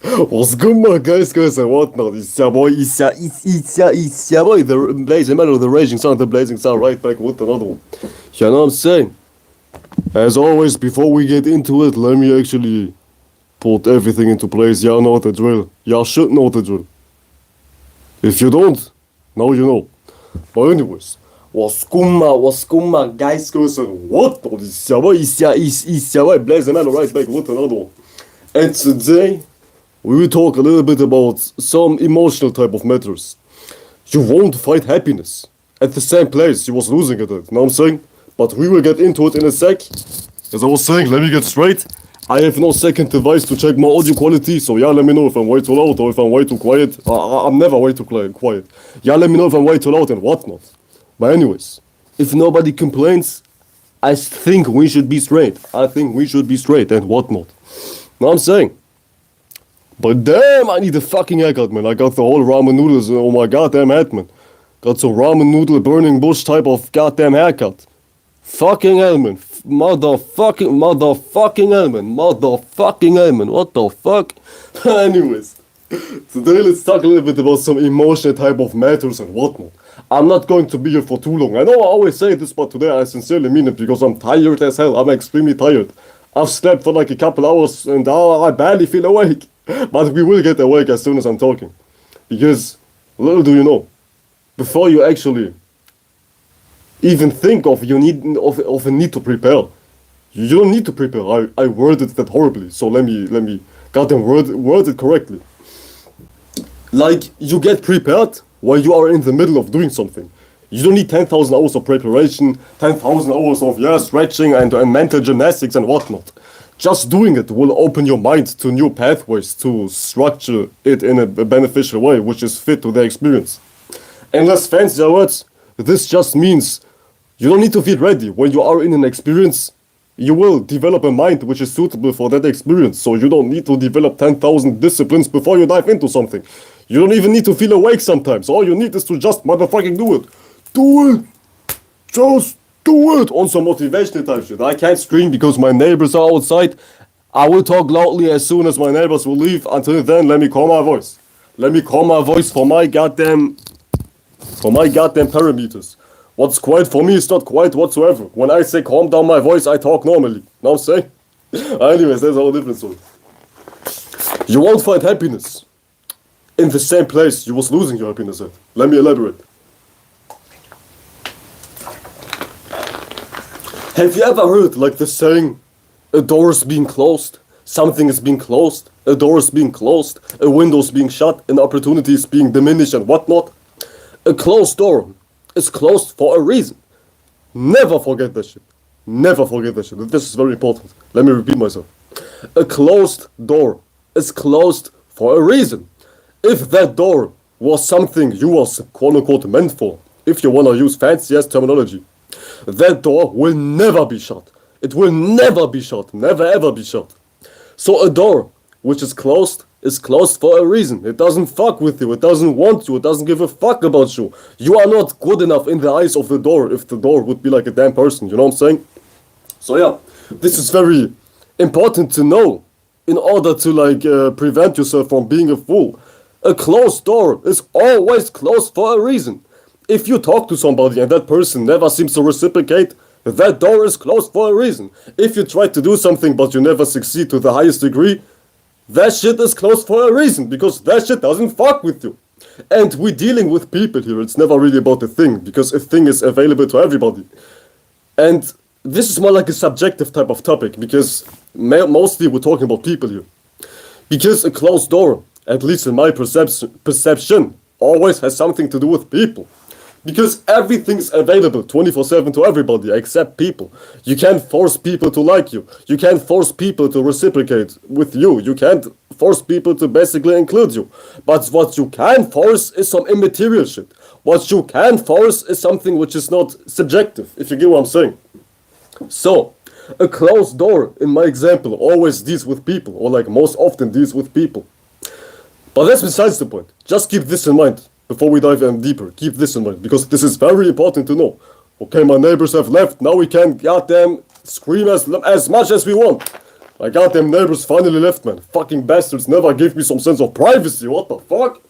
What's good, my guys and whatnot? It's your boy, the Blazing Man of the Raging Sun, the Blazing Sun, right back with another one. You know what I'm saying? As always, before we get into it, let me actually put everything into place. Y'all know the drill. Y'all should know the drill. If you don't, now you know. But anyways, what's good, my guys and whatnot? It's your boy, Blazing Man, right back with another one. And today, we will talk a little bit about some emotional type of matters. You won't find happiness at the same place you was losing it at, know what I'm saying? But we will get into it in a sec. As I was saying, let me get straight. I have no second device to check my audio quality, so yeah, let me know if I'm way too loud or if I'm way too quiet. I'm never way too quiet. Yeah, let me know if I'm way too loud and whatnot. But anyways, if nobody complains, I think we should be straight. I think we should be straight and whatnot. Know what I'm saying? But damn, I need a fucking haircut, man. I got the whole ramen noodles on my goddamn head, man. Got some ramen noodle burning bush type of goddamn haircut. Fucking hell, man. Motherfucking hell, man. Motherfucking hell, man. What the fuck? Anyways, today let's talk a little bit about some emotional type of matters and whatnot. I'm not going to be here for too long. I know I always say this, but today I sincerely mean it because I'm tired as hell. I'm extremely tired. I've slept for like a couple hours and I barely feel awake. But we will get awake as soon as I'm talking. Because, little do you know, before you actually even think of a need to prepare, you don't need to prepare. I worded that horribly, so let me goddamn word it correctly. Like, you get prepared while you are in the middle of doing something. You don't need 10,000 hours of preparation, 10,000 hours of stretching and mental gymnastics and whatnot. Just doing it will open your mind to new pathways to structure it in a beneficial way, which is fit to the experience. In less fancy words, this just means you don't need to feel ready. When you are in an experience, you will develop a mind which is suitable for that experience. So you don't need to develop 10,000 disciplines before you dive into something. You don't even need to feel awake sometimes. All you need is to just motherfucking do it. Do it! Just do it! On some motivational type shit. I can't scream because my neighbors are outside. I will talk loudly as soon as my neighbors will leave. Until then, let me calm my voice. Let me calm my voice for my goddamn parameters. What's quiet for me is not quiet whatsoever. When I say calm down my voice, I talk normally. Know what I'm saying? Anyways, that's a whole different story. You won't find happiness in the same place you was losing your happiness at. Let me elaborate. Have you ever heard like the saying, a door is being closed, something is being closed, a door is being closed, a window is being shut, an opportunity is being diminished and whatnot? A closed door is closed for a reason. Never forget that shit. Never forget that shit. This is very important. Let me repeat myself. A closed door is closed for a reason. If that door was something you was quote unquote meant for, if you wanna use fancy ass terminology, that door will never be shut. It will never be shut. Never ever be shut. So a door which is closed for a reason. It doesn't fuck with you. It doesn't want you. It doesn't give a fuck about you. You are not good enough in the eyes of the door if the door would be like a damn person. You know what I'm saying? So yeah, this is very important to know in order to like prevent yourself from being a fool. A closed door is always closed for a reason. If you talk to somebody and that person never seems to reciprocate, that door is closed for a reason. If you try to do something but you never succeed to the highest degree, that shit is closed for a reason, because that shit doesn't fuck with you. And we're dealing with people here. It's never really about a thing, because a thing is available to everybody. And this is more like a subjective type of topic, because mostly we're talking about people here. Because a closed door, at least in my perception, always has something to do with people. Because everything's available 24/7 to everybody except people. You can't force people to like you. You can't force people to reciprocate with you. You can't force people to basically include you. But what you can force is some immaterial shit. What you can force is something which is not subjective, if you get what I'm saying. So, a closed door, in my example, always deals with people, or like most often deals with people. But that's besides the point. Just keep this in mind. Before we dive in deeper, keep this in mind, because this is very important to know. Okay, my neighbors have left, now we can goddamn scream as much as we want. My goddamn neighbors finally left, man. Fucking bastards never gave me some sense of privacy. What the fuck?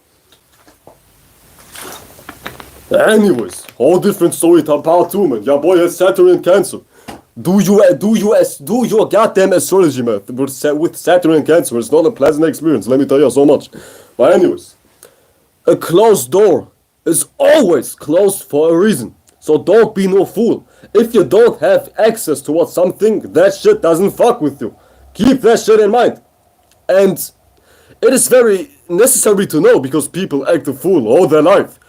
Anyways, whole different story to part 2, man. Your boy has Saturn and Cancer. Do your goddamn astrology, man. With Saturn and Cancer, it's not a pleasant experience. Let me tell you so much. But anyways, a closed door is always closed for a reason. So don't be no fool. If you don't have access towards something, that shit doesn't fuck with you. Keep that shit in mind. And it is very necessary to know because people act a fool all their life.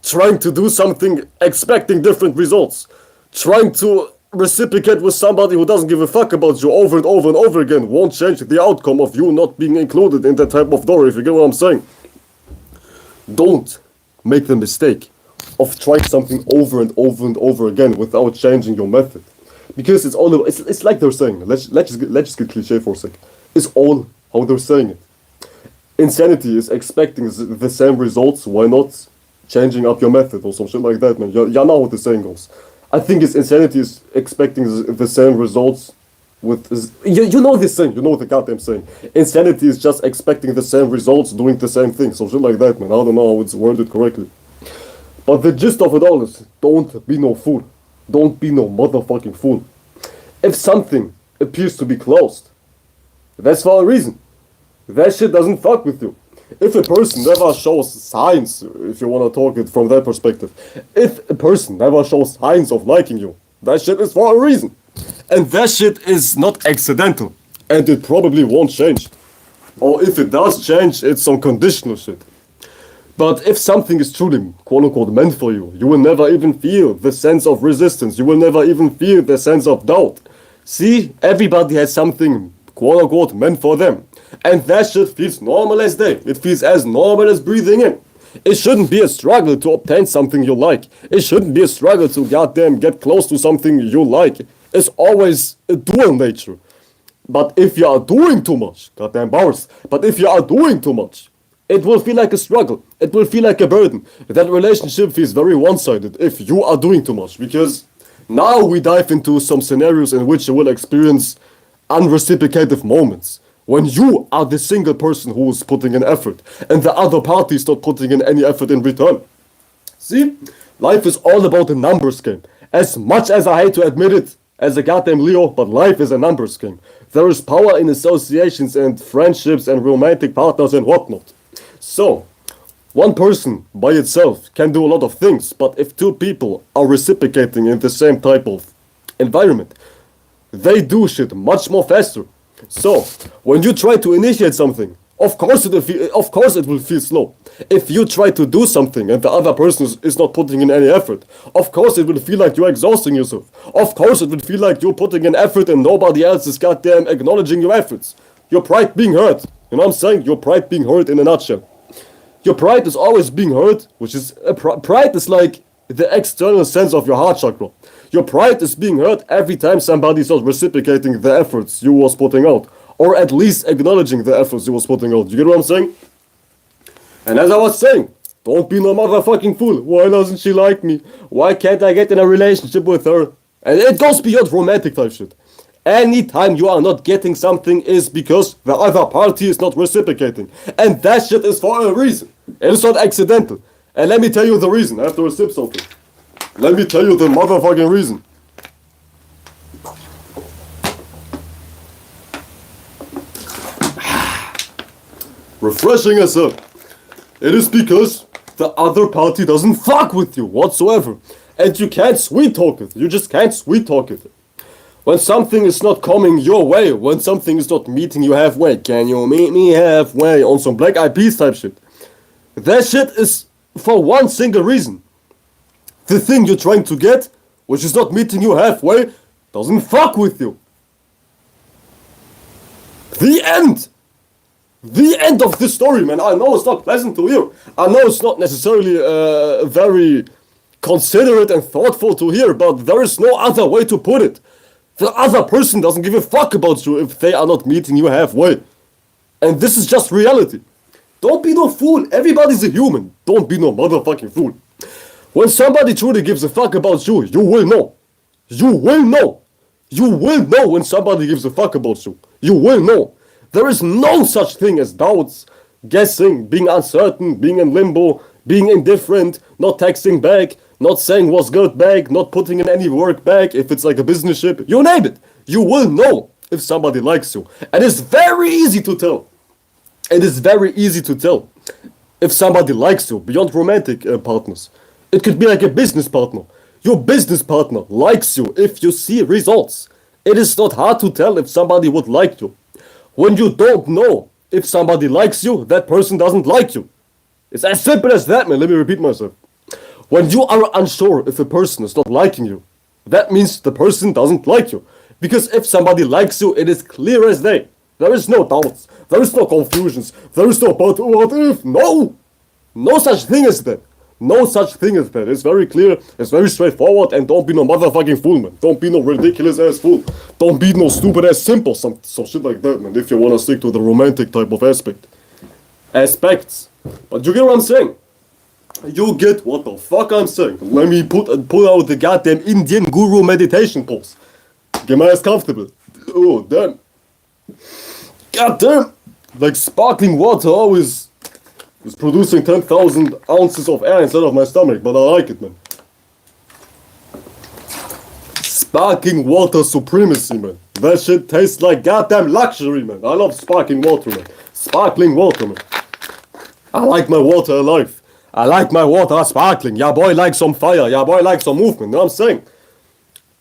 Trying to do something, expecting different results. Trying to reciprocate with somebody who doesn't give a fuck about you over and over and over again won't change the outcome of you not being included in that type of door, if you get what I'm saying. Don't make the mistake of trying something over and over and over again without changing your method. Because it's all, it's like they're saying, let's just get cliche for a sec. It's all how they're saying it. Insanity is expecting the same results, why not changing up your method or some shit like that, man. You know what the saying goes. I think it's insanity is expecting the same results with... You know this saying, you know the goddamn saying. Insanity is just expecting the same results, doing the same thing, some shit like that, man. I don't know how it's worded correctly. But the gist of it all is, don't be no fool. Don't be no motherfucking fool. If something appears to be closed, that's for a reason. That shit doesn't fuck with you. If a person never shows signs, if you want to talk it from that perspective, if a person never shows signs of liking you, that shit is for a reason. And that shit is not accidental. And it probably won't change. Or if it does change, it's some conditional shit. But if something is truly, quote-unquote, meant for you, you will never even feel the sense of resistance. You will never even feel the sense of doubt. See, everybody has something, quote-unquote, meant for them. And that shit feels normal as day. It feels as normal as breathing in. It shouldn't be a struggle to obtain something you like. It shouldn't be a struggle to goddamn get close to something you like. It's always a dual nature. But if you are doing too much, goddamn bars, but if you are doing too much, it will feel like a struggle. It will feel like a burden. That relationship feels very one-sided if you are doing too much. Because now we dive into some scenarios in which you will experience unreciprocative moments. When you are the single person who is putting in effort and the other party is not putting in any effort in return. See? Life is all about a numbers game. As much as I hate to admit it as a goddamn Leo, but life is a numbers game. There is power in associations and friendships and romantic partners and whatnot. So, one person by itself can do a lot of things, but if two people are reciprocating in the same type of environment, they do shit much more faster. So, when you try to initiate something, of course it will feel slow. If you try to do something and the other person is not putting in any effort, of course it will feel like you're exhausting yourself. Of course it will feel like you're putting in effort and nobody else is goddamn acknowledging your efforts. Your pride being hurt. You know what I'm saying? Your pride being hurt in a nutshell. Your pride is always being hurt, which is... pride is like the external sense of your heart chakra. Your pride is being hurt every time somebody is not reciprocating the efforts you was putting out. Or at least acknowledging the efforts you was putting out. You get what I'm saying? And as I was saying, don't be no motherfucking fool. Why doesn't she like me? Why can't I get in a relationship with her? And it goes beyond romantic type shit. Anytime you are not getting something is because the other party is not reciprocating. And that shit is for a reason. It is not accidental. And let me tell you the reason after a sip something. Let me tell you the motherfucking reason. Refreshing as up. It is because the other party doesn't fuck with you whatsoever. And you can't sweet talk it. You just can't sweet talk it. When something is not coming your way, when something is not meeting you halfway, can you meet me halfway on some Black Eyed Peas type shit? That shit is for one single reason. The thing you're trying to get, which is not meeting you halfway, doesn't fuck with you. The end! The end of this story, man. I know it's not pleasant to hear. I know it's not necessarily very considerate and thoughtful to hear, but there is no other way to put it. The other person doesn't give a fuck about you if they are not meeting you halfway. And this is just reality. Don't be no fool. Everybody's a human. Don't be no motherfucking fool. When somebody truly gives a fuck about you, you will know. You will know. You will know when somebody gives a fuck about you. You will know. There is no such thing as doubts, guessing, being uncertain, being in limbo, being indifferent, not texting back, not saying what's good back, not putting in any work back if it's like a business ship. You name it. You will know if somebody likes you. And it's very easy to tell. It is very easy to tell if somebody likes you beyond romantic partners. It could be like a business partner. Your business partner likes you if you see results. It is not hard to tell if somebody would like you. When you don't know if somebody likes you, that person doesn't like you. It's as simple as that, man. Let me repeat myself. When you are unsure if a person is not liking you, that means the person doesn't like you. Because if somebody likes you, it is clear as day. There is no doubts. There is no confusions. There is no but what if. No! No such thing as that. No such thing as that. It's very clear. It's very straightforward. And don't be no motherfucking fool, man. Don't be no ridiculous ass fool. Don't be no stupid ass simple. Some shit like that, man. If you want to stick to the romantic type of aspects. But you get what I'm saying? You get what the fuck I'm saying. Let me pull out the goddamn Indian guru meditation pose. Get my ass comfortable. Oh, damn. God damn! Like sparkling water always is producing 10,000 ounces of air inside of my stomach, but I like it, man. Sparkling water supremacy, man. That shit tastes like goddamn luxury, man. I love sparkling water, man. Sparkling water, man. I like my water alive. I like my water sparkling. Yeah, boy likes some fire. Yeah, boy likes some movement. You know what I'm saying?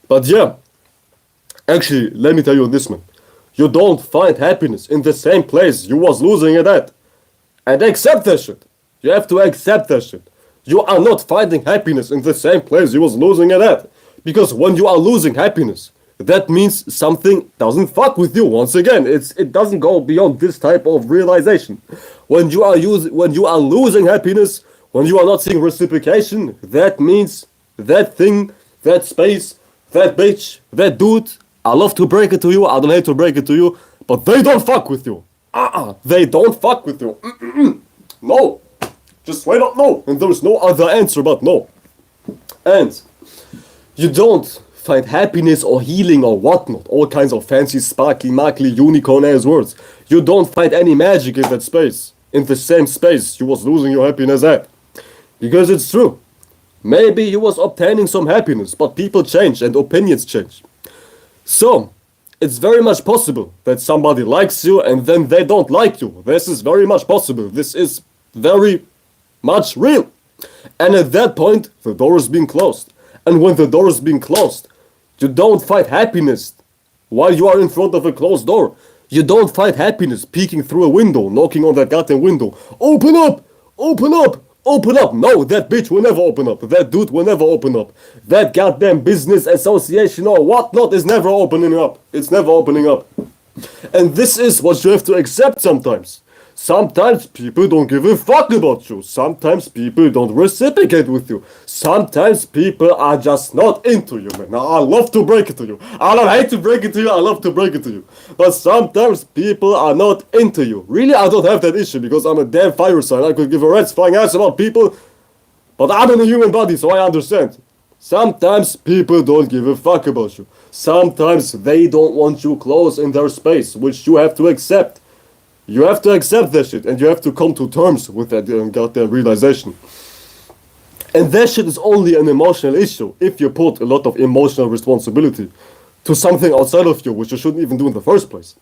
But yeah. Actually, let me tell you this, man. You don't find happiness in the same place you was losing it at. And accept that shit. You have to accept that shit. You are not finding happiness in the same place you was losing it at. Because when you are losing happiness, that means something doesn't fuck with you. Once again, it doesn't go beyond this type of realization. When you are losing happiness, when you are not seeing reciprocation, that means that thing, that space, that bitch, that dude, I love to break it to you, I don't hate to break it to you, but they don't fuck with you. They don't fuck with you. No. Just straight up no. And there's no other answer but no. And you don't find happiness or healing or whatnot, all kinds of fancy, sparkly, markly, unicorn-ass words. You don't find any magic in that space, in the same space you was losing your happiness at. Because it's true. Maybe you was obtaining some happiness, but people change and opinions change. So, it's very much possible that somebody likes you and then they don't like you. This is very much possible. This is very much real. And at that point, the door is being closed. And when the door is being closed, you don't find happiness while you are in front of a closed door. You don't find happiness peeking through a window, knocking on that goddamn window. Open up! Open up! Open up! No, that bitch will never open up. That dude will never open up. That goddamn business association or whatnot is never opening up. It's never opening up. And this is what you have to accept sometimes. Sometimes people don't give a fuck about you. Sometimes people don't reciprocate with you. Sometimes people are just not into you, man. Now, I love to break it to you. I don't hate to break it to you. I love to break it to you. But sometimes people are not into you. Really, I don't have that issue because I'm a damn fire sign. I could give a rat's flying ass about people. But I'm in a human body, so I understand. Sometimes people don't give a fuck about you. Sometimes they don't want you close in their space, which you have to accept. You have to accept that shit, and you have to come to terms with that goddamn realization. And that shit is only an emotional issue if you put a lot of emotional responsibility to something outside of you, which you shouldn't even do in the first place.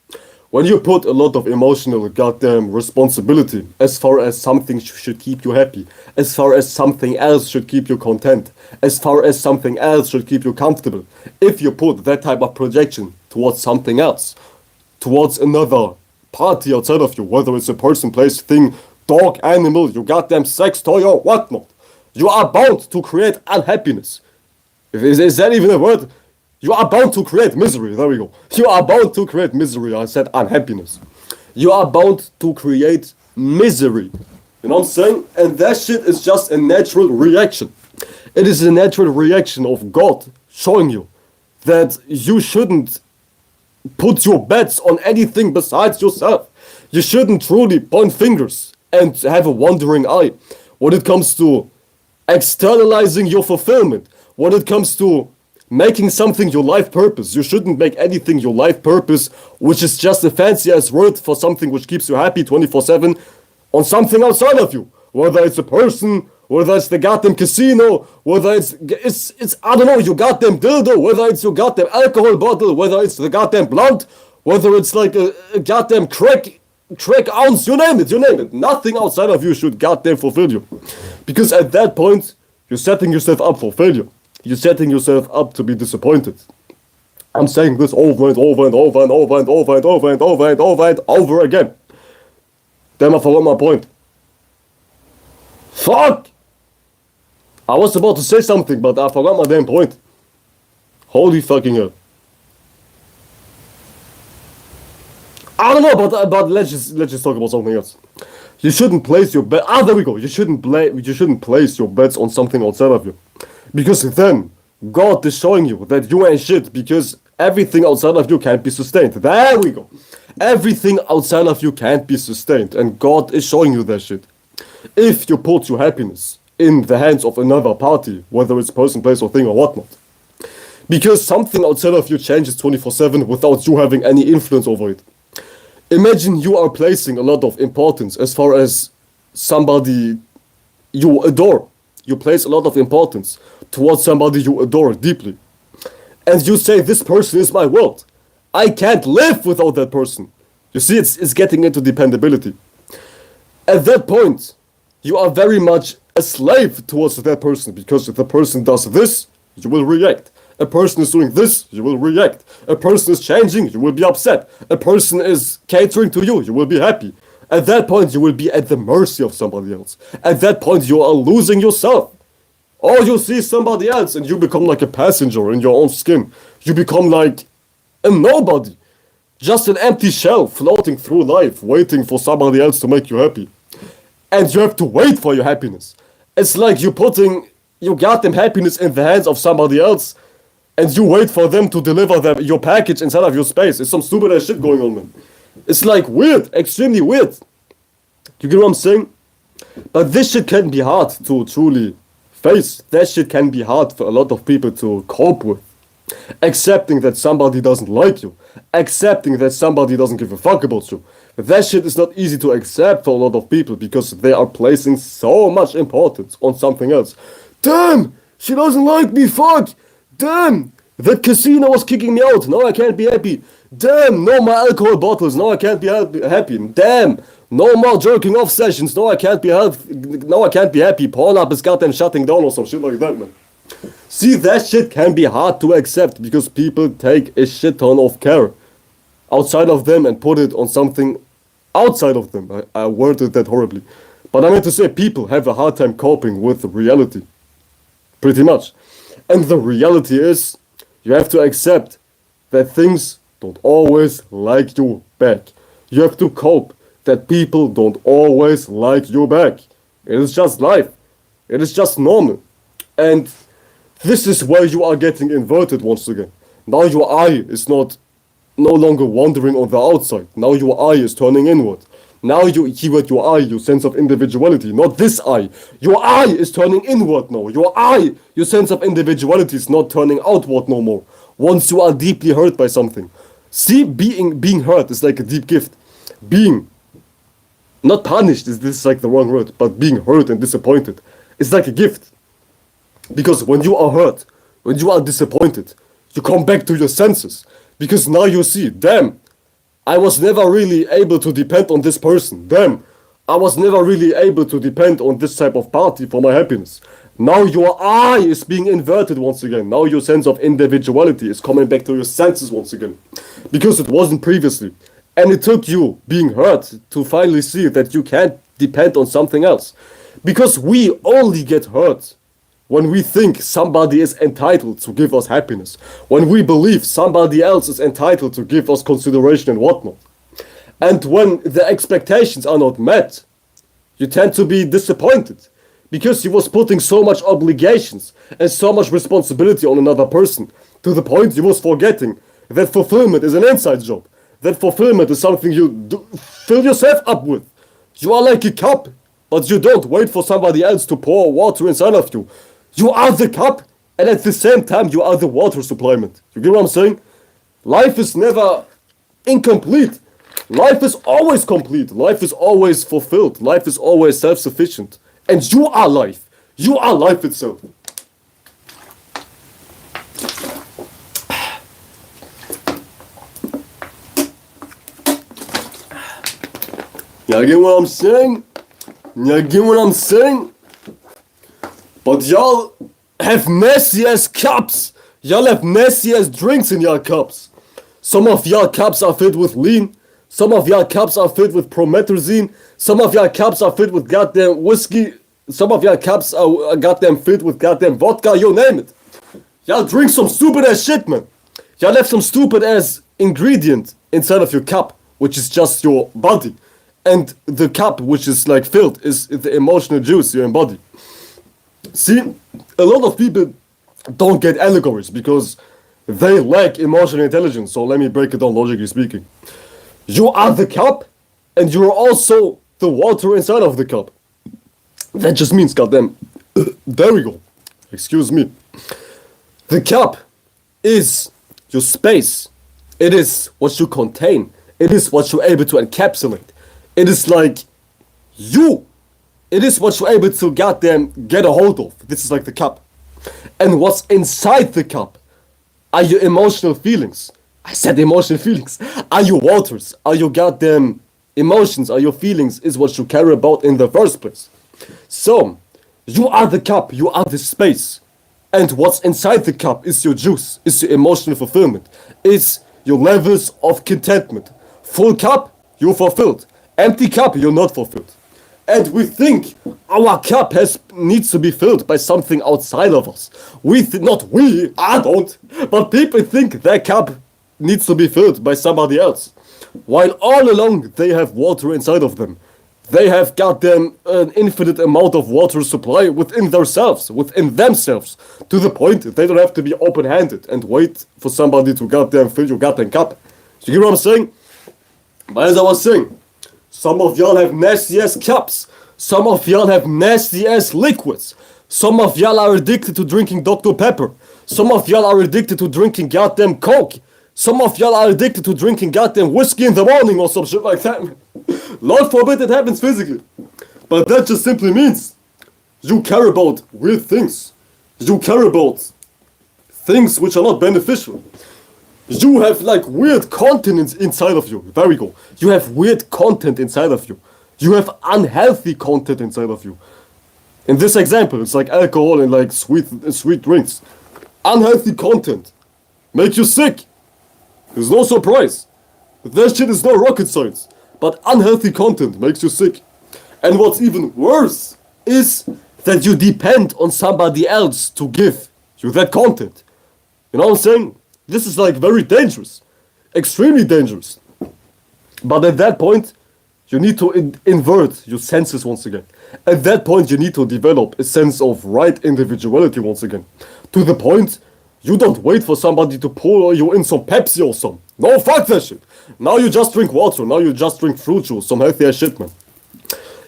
When you put a lot of emotional goddamn responsibility as far as something should keep you happy, as far as something else should keep you content, as far as something else should keep you comfortable, if you put that type of projection towards something else, towards another party outside of you, whether it's a person, place, thing, dog, animal, your goddamn sex toy or whatnot, you are bound to create unhappiness. Is that even a word? You are bound to create misery. There we go. You are bound to create misery. I said unhappiness. You are bound to create misery. You know what I'm saying? And that shit is just a natural reaction. It is a natural reaction of God showing you that you shouldn't put your bets on anything besides yourself. You shouldn't truly point fingers and have a wandering eye when it comes to externalizing your fulfillment, when it comes to making something your life purpose. You shouldn't make anything your life purpose, which is just a fancy ass word for something which keeps you happy 24/7 on something outside of you. Whether it's a person, whether it's the goddamn casino, whether it's I don't know, your goddamn dildo, whether it's your goddamn alcohol bottle, whether it's the goddamn blunt, whether it's like a goddamn crack ounce, you name it, you name it. Nothing outside of you should goddamn fulfill you. Because at that point, you're setting yourself up for failure. You're setting yourself up to be disappointed. I'm saying this over and over and over and over and over and over and over and over and over again. Damn, I forgot my point. Fuck! I was about to say something, but I forgot my damn point. Holy fucking hell. I don't know, but let's just talk about something else. You shouldn't place your bet. There we go. You shouldn't place your bets on something outside of you, because then God is showing you that you ain't shit. Because everything outside of you can't be sustained. There we go. Everything outside of you can't be sustained, and God is showing you that shit. If you put your happiness in the hands of another party, whether it's person, place, or thing, or whatnot, because something outside of you changes 24/7 without you having any influence over it. Imagine you are placing a lot of importance as far as somebody you adore. You place a lot of importance towards somebody you adore deeply. And you say, this person is my world. I can't live without that person. You see, it's getting into dependability. At that point, you are very much a slave towards that person, because if the person does this, you will react. A person is doing this, you will react. A person is changing, you will be upset. A person is catering to you, you will be happy. At that point, you will be at the mercy of somebody else. At that point, you are losing yourself. Or you see somebody else and you become like a passenger in your own skin. You become like a nobody. Just an empty shell floating through life, waiting for somebody else to make you happy. And you have to wait for your happiness. It's like you putting your goddamn happiness in the hands of somebody else, and you wait for them to deliver your package inside of your space. It's some stupid ass shit going on, man. It's like weird, extremely weird. You get what I'm saying? But this shit can be hard to truly face. That shit can be hard for a lot of people to cope with. Accepting that somebody doesn't like you. Accepting that somebody doesn't give a fuck about you. That shit is not easy to accept for a lot of people, because they are placing so much importance on something else. Damn! She doesn't like me, fuck! Damn! That casino was kicking me out, now I can't be happy. Damn! No more alcohol bottles, now I can't be happy. Damn! No more jerking off sessions, now I can't be happy. Pornhub is goddamn shutting down or some shit like that, man. See, that shit can be hard to accept, because people take a shit ton of care outside of them and put it on something outside of them. I worded that horribly. But I meant to say, people have a hard time coping with reality. Pretty much. And the reality is, you have to accept that things don't always like you back. You have to cope that people don't always like you back. It is just life. It is just normal. And this is where you are getting inverted once again. Now your eye is no longer wandering on the outside. Now your eye is turning inward. Now you keyword your eye, your sense of individuality, not this eye. Your eye is turning inward now. Your eye, your sense of individuality is not turning outward no more. Once you are deeply hurt by something. See, being hurt is like a deep gift. Being not punished, this is like the wrong word, but being hurt and disappointed is like a gift. Because when you are hurt, when you are disappointed, you come back to your senses. Because now you see, damn, I was never really able to depend on this person. Damn, I was never really able to depend on this type of party for my happiness. Now your eye is being inverted once again. Now your sense of individuality is coming back to your senses once again. Because it wasn't previously. And it took you being hurt to finally see that you can't depend on something else. Because we only get hurt when we think somebody is entitled to give us happiness, when we believe somebody else is entitled to give us consideration and whatnot. And when the expectations are not met, you tend to be disappointed, because you was putting so much obligations and so much responsibility on another person, to the point you was forgetting that fulfillment is an inside job, that fulfillment is something you fill yourself up with. You are like a cup, but you don't wait for somebody else to pour water inside of you. You are the cup, and at the same time you are the water supplement. You get what I'm saying? Life is never incomplete. Life is always complete. Life is always fulfilled. Life is always self-sufficient. And you are life. You are life itself. Y'all get what I'm saying? Y'all get what I'm saying? But y'all have nasty ass cups. Y'all have nasty ass drinks in y'all cups. Some of y'all cups are filled with lean. Some of y'all cups are filled with promethazine. Some of y'all cups are filled with goddamn whiskey. Some of y'all cups are goddamn filled with goddamn vodka. You name it. Y'all drink some stupid ass shit, man. Y'all have some stupid ass ingredient inside of your cup, which is just your body. And the cup, which is like filled, is the emotional juice you embody. See, a lot of people don't get allegories because they lack emotional intelligence. So let me break it down logically speaking. You are the cup, and you are also the water inside of the cup. That just means, goddamn, there we go. Excuse me. The cup is your space. It is what you contain. It is what you're able to encapsulate. It is like you. It is what you're able to goddamn get a hold of. This is like the cup. And what's inside the cup are your emotional feelings. I said emotional feelings. Are your waters. Are your goddamn emotions. Are your feelings is what you care about in the first place. So, you are the cup. You are the space. And what's inside the cup is your juice. Is your emotional fulfillment. Is your levels of contentment. Full cup, you're fulfilled. Empty cup, you're not fulfilled. And we think our cup needs to be filled by something outside of us. I don't, but people think their cup needs to be filled by somebody else. While all along they have water inside of them. They have goddamn an infinite amount of water supply within themselves, to the point they don't have to be open-handed and wait for somebody to goddamn fill your goddamn cup. You get what I'm saying? But as I was saying, some of y'all have nasty ass cups. Some of y'all have nasty ass liquids. Some of y'all are addicted to drinking Dr. Pepper. Some of y'all are addicted to drinking goddamn Coke. Some of y'all are addicted to drinking goddamn whiskey in the morning or some shit like that. Lord forbid it happens physically. But that just simply means you care about weird things. You care about things which are not beneficial. You have like weird content inside of you. There we go. You have weird content inside of you. You have unhealthy content inside of you. In this example, it's like alcohol and like sweet drinks. Unhealthy content make you sick. There's no surprise. That shit is no rocket science. But unhealthy content makes you sick. And what's even worse is that you depend on somebody else to give you that content. You know what I'm saying? This is like very dangerous. Extremely dangerous. But at that point, you need to invert your senses once again. At that point, you need to develop a sense of right individuality once again. To the point, you don't wait for somebody to pour you in some Pepsi or some. No, fuck that shit. Now you just drink water. Now you just drink fruit juice. Some healthy ass shit, man.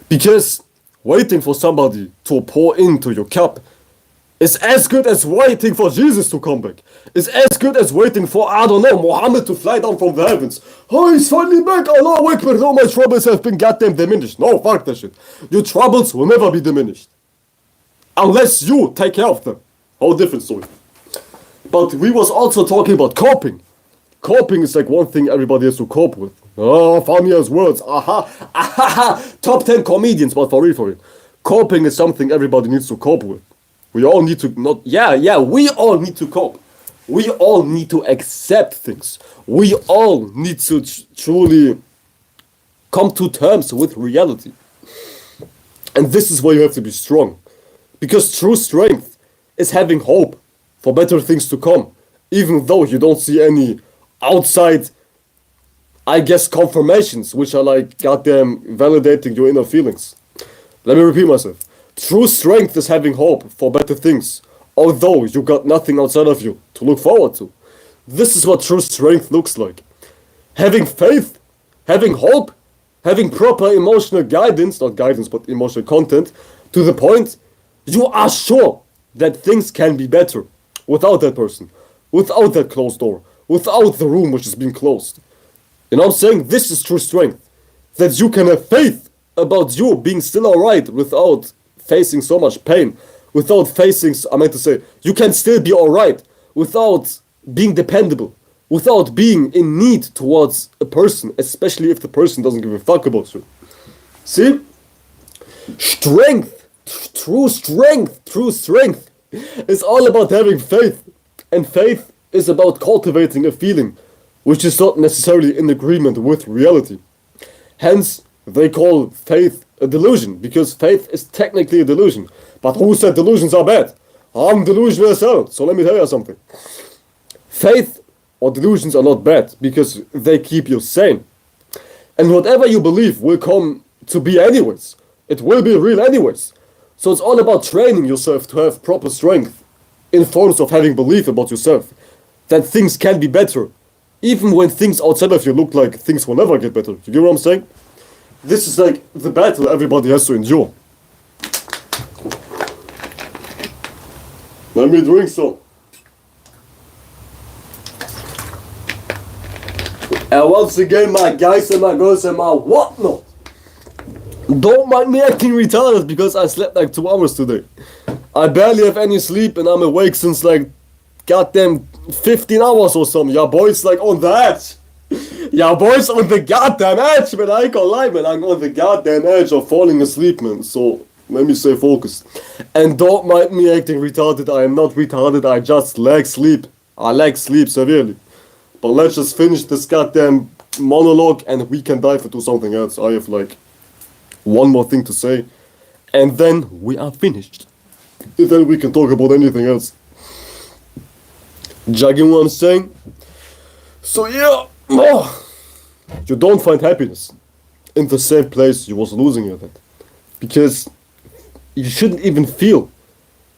Because waiting for somebody to pour into your cup is as good as waiting for Jesus to come back. It's as good as waiting for, I don't know, Muhammad to fly down from the heavens. Oh, he's finally back. Allahu Akbar. All my troubles have been goddamn diminished. No, fuck that shit. Your troubles will never be diminished. Unless you take care of them. Whole different story. But we was also talking about coping. Coping is like one thing everybody has to cope with. Oh, funny as words. Top 10 comedians, but for real. Coping is something everybody needs to cope with. We all need to we all need to cope. We all need to accept things. We all need to truly come to terms with reality. And this is why you have to be strong. Because true strength is having hope for better things to come. Even though you don't see any outside, I guess, confirmations which are like goddamn validating your inner feelings. Let me repeat myself. True strength is having hope for better things, although you got nothing outside of you to look forward to. This is what true strength looks like. Having faith, having hope, having proper emotional guidance, not guidance but emotional content, to the point you are sure that things can be better. without that person, without that closed door, without the room which is being closed. You know what I'm saying? This is true strength. That you can have faith about you being still alright without facing so much pain, without facing, I meant to say, you can still be alright without being dependable, without being in need towards a person, especially if the person doesn't give a fuck about you. See? Strength, true strength is all about having faith. And faith is about cultivating a feeling which is not necessarily in agreement with reality. Hence, they call faith a delusion, because faith is technically a delusion. But who said delusions are bad? I'm delusional as hell, so let me tell you something. Faith or delusions are not bad, because they keep you sane. And whatever you believe will come to be anyways. It will be real anyways. So it's all about training yourself to have proper strength in forms of having belief about yourself. That things can be better. Even when things outside of you look like things will never get better. You get what I'm saying? This is like the battle everybody has to endure. Let me drink some. And once again, my guys and my girls and my whatnot, don't mind me acting retarded because I slept like 2 hours today. I barely have any sleep and I'm awake since like goddamn 15 hours or something. Yeah, boys like on the edge. Yeah, boys on the goddamn edge, man. I ain't gonna lie, man. I'm on the goddamn edge of falling asleep, man. So, let me stay focused. And don't mind me acting retarded. I am not retarded. I just lack sleep. I lack sleep severely. But let's just finish this goddamn monologue and we can dive into something else. I have like one more thing to say. And then we are finished. And then we can talk about anything else. Jogging what I'm saying? So yeah, you don't find happiness in the same place you was losing it at. Because you shouldn't even feel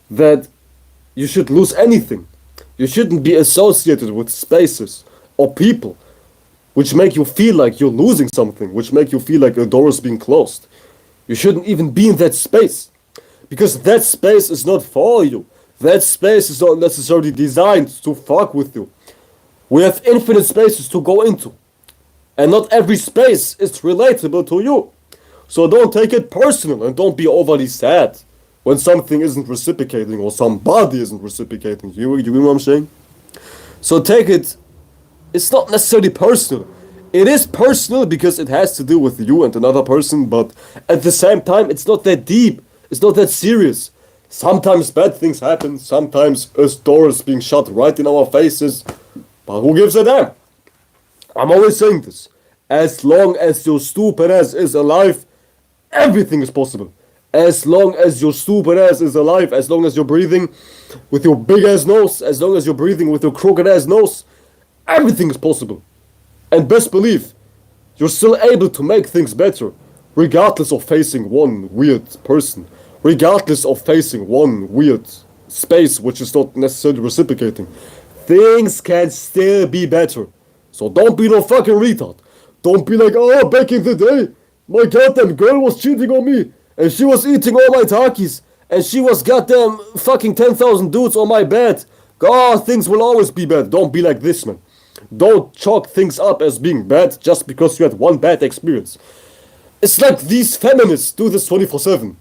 that you should lose anything. You shouldn't be associated with spaces or people which make you feel like you're losing something, which make you feel like a door is being closed. You shouldn't even be in that space. Because that space is not for you. That space is not necessarily designed to fuck with you. We have infinite spaces to go into. And not every space is relatable to you. So don't take it personal and don't be overly sad when something isn't reciprocating or somebody isn't reciprocating. You know what I'm saying? So take it, it's not necessarily personal. It is personal because it has to do with you and another person, but at the same time, it's not that deep. It's not that serious. Sometimes bad things happen. Sometimes a door is being shut right in our faces. But who gives a damn? I'm always saying this. As long as your stupid ass is alive, everything is possible. As long as your stupid ass is alive, as long as you're breathing with your big ass nose, as long as you're breathing with your crooked ass nose, everything is possible. And best believe, you're still able to make things better, regardless of facing one weird person, regardless of facing one weird space which is not necessarily reciprocating. Things can still be better. So don't be no fucking retard. Don't be like, oh, back in the day, my goddamn girl was cheating on me, and she was eating all my Takis, and she was goddamn fucking 10,000 dudes on my bed. God, things will always be bad. Don't be like this, man. Don't chalk things up as being bad just because you had one bad experience. It's like these feminists do this 24/7.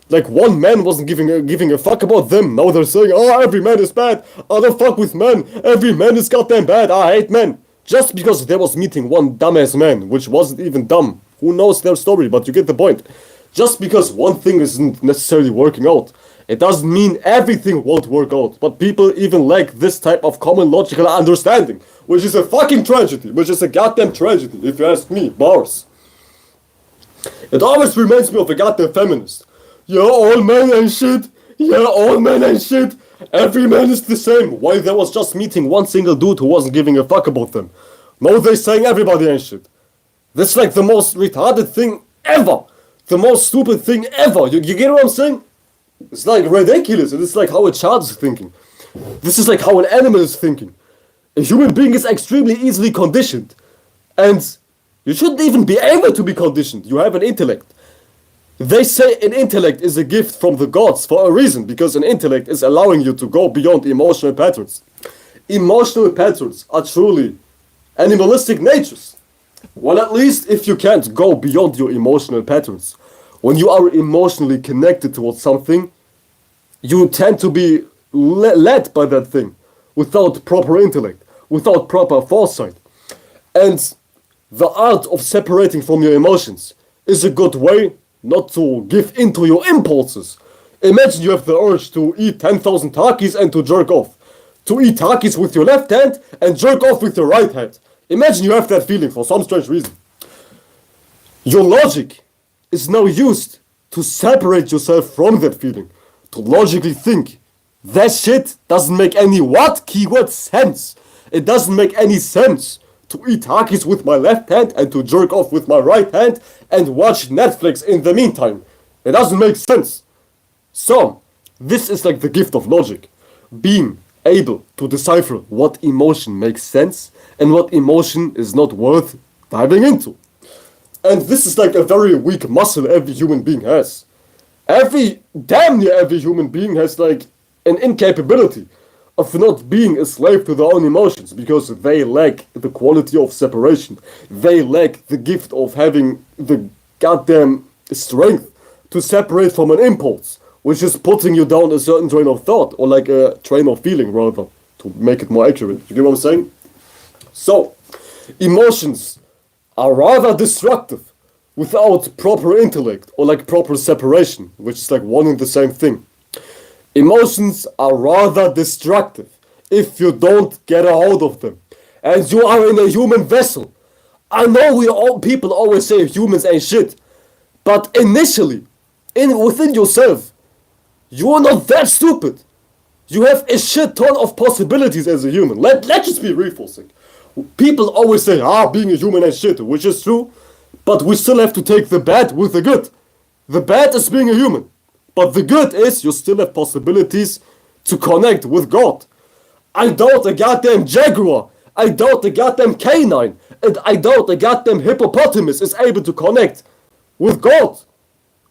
Like one man wasn't giving a fuck about them. Now they're saying, oh, every man is bad. I don't fuck with men. Every man is goddamn bad. I hate men. Just because they was meeting one dumbass man, which wasn't even dumb. Who knows their story, but you get the point. Just because one thing isn't necessarily working out, it doesn't mean everything won't work out. But people even lack this type of common logical understanding, which is a fucking tragedy, which is a goddamn tragedy, if you ask me, bars. It always reminds me of a goddamn feminist. Yeah, all men ain't shit. Yeah, all men ain't shit. Every man is the same. Why they was just meeting one single dude who wasn't giving a fuck about them. Now they saying everybody ain't shit. That's like the most retarded thing ever. The most stupid thing ever. You get what I'm saying? It's like ridiculous. It's like how a child is thinking. This is like how an animal is thinking. A human being is extremely easily conditioned. And you shouldn't even be able to be conditioned. You have an intellect. They say an intellect is a gift from the gods for a reason, because an intellect is allowing you to go beyond emotional patterns. Emotional patterns are truly animalistic natures. Well, at least if you can't go beyond your emotional patterns, when you are emotionally connected towards something, you tend to be led by that thing without proper intellect, without proper foresight. And the art of separating from your emotions is a good way not to give in to your impulses. Imagine you have the urge to eat 10,000 Takis and to jerk off. To eat Takis with your left hand and jerk off with your right hand. Imagine you have that feeling for some strange reason. Your logic is now used to separate yourself from that feeling. To logically think, that shit doesn't make any what keyword sense. It doesn't make any sense to eat Takis with my left hand and to jerk off with my right hand and watch Netflix in the meantime. It doesn't make sense. So, this is like the gift of logic. Being able to decipher what emotion makes sense and what emotion is not worth diving into. And this is like a very weak muscle every human being has. Damn near every human being has like an incapability of not being a slave to their own emotions because they lack the quality of separation. They lack the gift of having the goddamn strength to separate from an impulse, which is putting you down a certain train of thought, or like a train of feeling rather, to make it more accurate. You get what I'm saying? So, emotions are rather destructive without proper intellect or like proper separation, which is like one and the same thing. Emotions are rather destructive if you don't get a hold of them. And you are in a human vessel. I know people always say humans ain't shit. But initially, within yourself, you are not that stupid. You have a shit ton of possibilities as a human. Let's just be real for a sec. People always say, being a human ain't shit, which is true. But we still have to take the bad with the good. The bad is being a human. But the good is you still have possibilities to connect with God. I doubt a goddamn jaguar. I doubt a goddamn canine. And I doubt a goddamn hippopotamus is able to connect with God.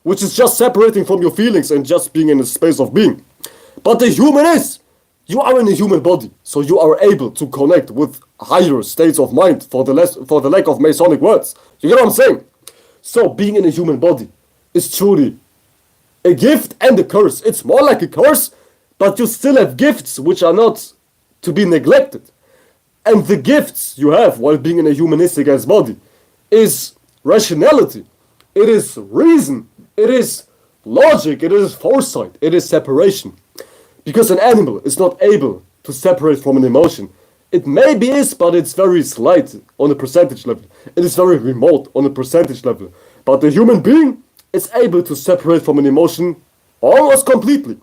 Which is just separating from your feelings and just being in a space of being. But the human is. You are in a human body. So you are able to connect with higher states of mind for the lack of Masonic words. You get what I'm saying? So being in a human body is truly a gift and a curse. It's more like a curse, but you still have gifts which are not to be neglected. And the gifts you have while being in a humanistic ass body is rationality, it is reason, it is logic, it is foresight, it is separation. Because an animal is not able to separate from an emotion. It maybe is, but it's very slight on a percentage level. It is very remote on a percentage level. But the human being is able to separate from an emotion almost completely,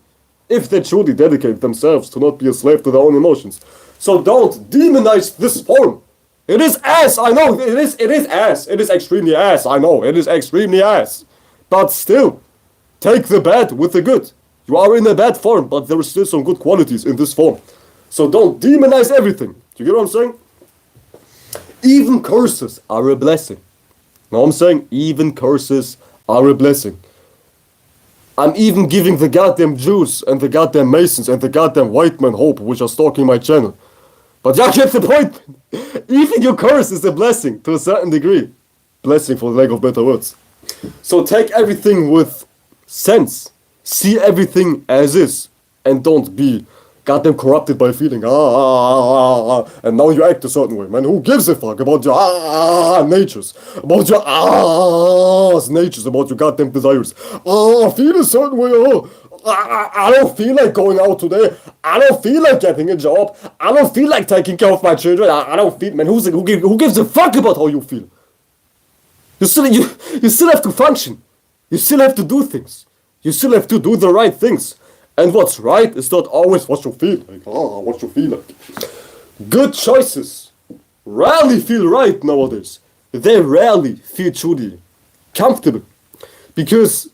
if they truly dedicate themselves to not be a slave to their own emotions. So don't demonize this form. It is ass, I know, it is ass. It is extremely ass, I know, it is extremely ass. But still, take the bad with the good. You are in a bad form, but there is still some good qualities in this form. So don't demonize everything. Do you get what I'm saying? Even curses are a blessing. Know what I'm saying? Even curses are a blessing. I'm even giving the goddamn Jews and the goddamn Masons and the goddamn white men hope, which are stalking my channel. But y'all get the point. Even your curse is a blessing to a certain degree. Blessing for the lack of better words. So take everything with sense. See everything as is. And don't be goddamn corrupted by feeling, and now you act a certain way, man. Who gives a fuck about your natures? About your natures, about your goddamn desires. I feel a certain way, I don't feel like going out today. I don't feel like getting a job. I don't feel like taking care of my children. I don't feel, man, who gives a fuck about how you feel? You still have to function. You still have to do things. You still have to do the right things. And what's right is not always what you feel like. What you feel like. Good choices rarely feel right nowadays. They rarely feel truly comfortable. Because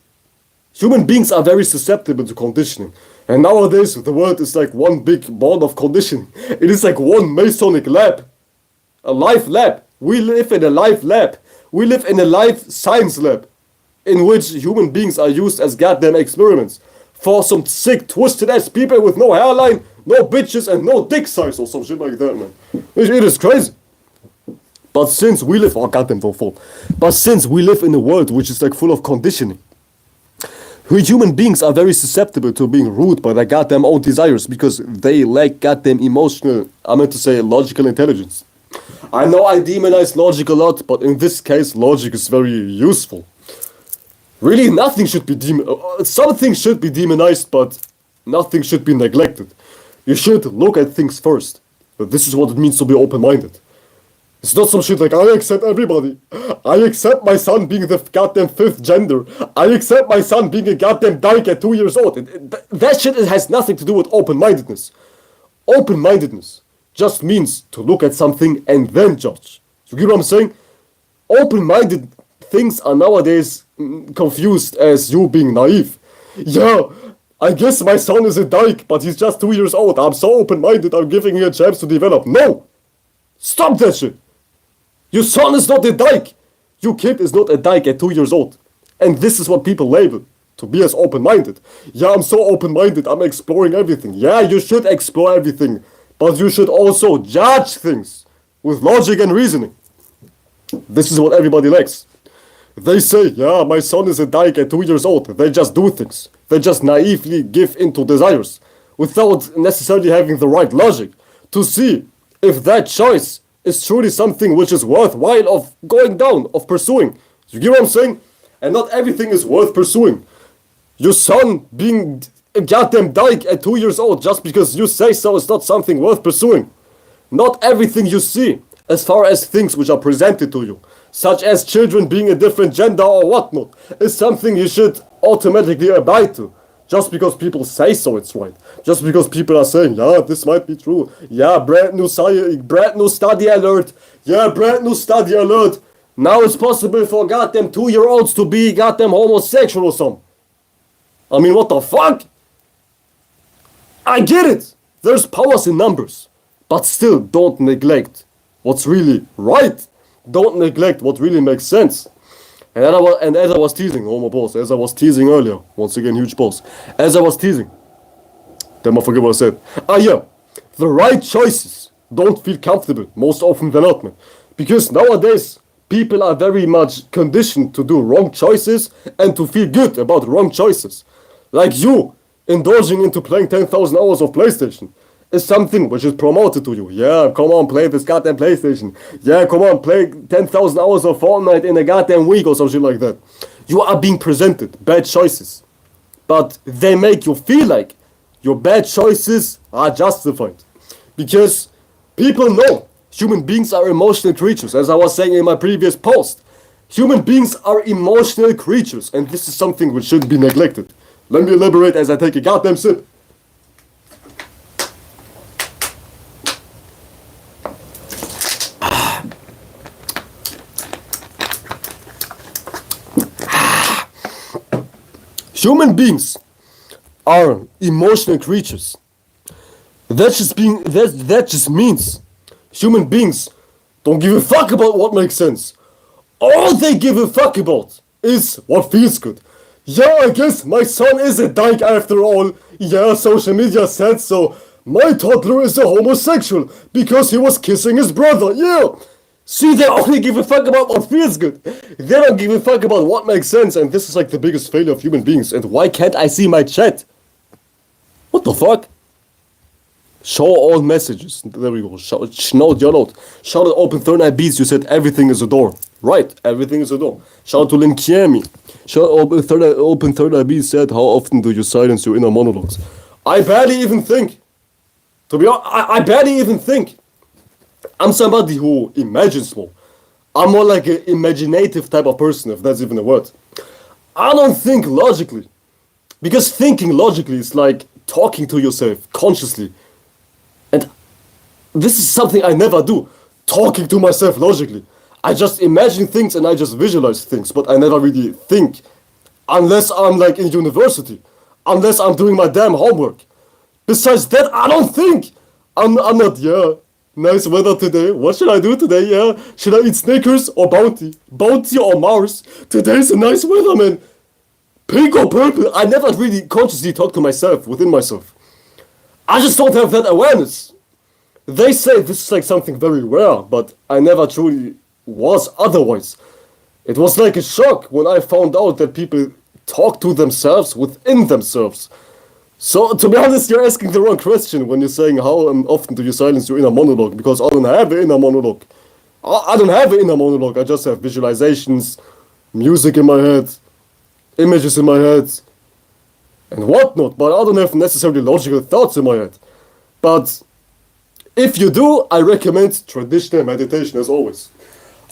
human beings are very susceptible to conditioning. And nowadays the world is like one big ball of conditioning. It is like one Masonic lab. A life lab. We live in a life lab. We live in a life science lab. in which human beings are used as goddamn experiments for some sick, twisted ass people with no hairline, no bitches, and no dick size or some shit like that, man. It is crazy. But since we live, oh goddamn, don't fall. But since we live in a world which is like full of conditioning, we human beings are very susceptible to being ruled by their goddamn own desires because they lack goddamn emotional, I meant to say logical intelligence. I know I demonize logic a lot, but in this case, logic is very useful. Really, nothing should be some things should be demonized, but nothing should be neglected. You should look at things first. But this is what it means to be open-minded. It's not some shit like, I accept everybody. I accept my son being the goddamn fifth gender. I accept my son being a goddamn dyke at 2 years old. That shit has nothing to do with open-mindedness. Open-mindedness just means to look at something and then judge. You get what I'm saying? Open-minded things are nowadays confused as you being naive. Yeah, I guess my son is a dyke, but he's just 2 years old. I'm so open-minded, I'm giving him a chance to develop. No! Stop that shit! Your son is not a dyke! Your kid is not a dyke at 2 years old. And this is what people label to be as open-minded. Yeah, I'm so open-minded, I'm exploring everything. Yeah, you should explore everything. But you should also judge things with logic and reasoning. This is what everybody lacks. They say, yeah, my son is a dyke at 2 years old. They just do things. They just naively give into desires without necessarily having the right logic to see if that choice is truly something which is worthwhile of going down, of pursuing. You get what I'm saying? And not everything is worth pursuing. Your son being a goddamn dyke at 2 years old just because you say so is not something worth pursuing. Not everything you see, as far as things which are presented to you, such as children being a different gender or whatnot, is something you should automatically abide to. Just because people say so, it's right. Just because people are saying, yeah, this might be true. Yeah, brand new study alert. Yeah, brand new study alert. Now it's possible for goddamn 2-year-olds to be goddamn homosexual or something. I mean, what the fuck? I get it. There's powers in numbers. But still, don't neglect what's really right. Don't neglect what really makes sense. And as I was teasing, homo boss, as I was teasing earlier, once again, huge boss, as I was teasing, damn, I forget what I said. Yeah, the right choices don't feel comfortable, most often than not, man. Because nowadays, people are very much conditioned to do wrong choices and to feel good about wrong choices. Like you, indulging into playing 10,000 hours of PlayStation is something which is promoted to you. Yeah, come on, play this goddamn PlayStation. Yeah, come on, play 10,000 hours of Fortnite in a goddamn week or something like that. You are being presented bad choices. But they make you feel like your bad choices are justified. Because people know human beings are emotional creatures, as I was saying in my previous post. Human beings are emotional creatures, and this is something which shouldn't be neglected. Let me elaborate as I take a goddamn sip. Human beings are emotional creatures. That just means human beings don't give a fuck about what makes sense. All they give a fuck about is what feels good. Yeah, I guess my son is a dyke after all. Yeah, social media said so. My toddler is a homosexual because he was kissing his brother. Yeah. See, they only give a fuck about what feels good. They don't give a fuck about what makes sense, and this is like the biggest failure of human beings. And why can't I see my chat? What the fuck? Show all messages. There we go. Note your note. Shout out Open Third Eye Beats. You said everything is a door. Right, everything is a door. Shout out to Lin Kiemi. Shout out Open Third Eye Beats said, how often do you silence your inner monologues? I barely even think. To be honest, I barely even think. I'm somebody who imagines more. I'm more like an imaginative type of person, if that's even a word. I don't think logically. Because thinking logically is like talking to yourself consciously. And this is something I never do. Talking to myself logically. I just imagine things and I just visualize things, but I never really think. Unless I'm like in university. Unless I'm doing my damn homework. Besides that, I don't think. I'm not, yeah. Nice weather today. What should I do today? Yeah. Should I eat Snickers or Bounty? Bounty or Mars? Today's a nice weather, man. Pink or purple? I never really consciously talk to myself, within myself. I just don't have that awareness. They say this is like something very rare, but I never truly was otherwise. It was like a shock when I found out that people talk to themselves within themselves. So, to be honest, you're asking the wrong question when you're saying how often do you silence your inner monologue, because I don't have an inner monologue. I don't have an inner monologue, I just have visualizations, music in my head, images in my head, and whatnot, but I don't have necessarily logical thoughts in my head. But if you do, I recommend traditional meditation as always.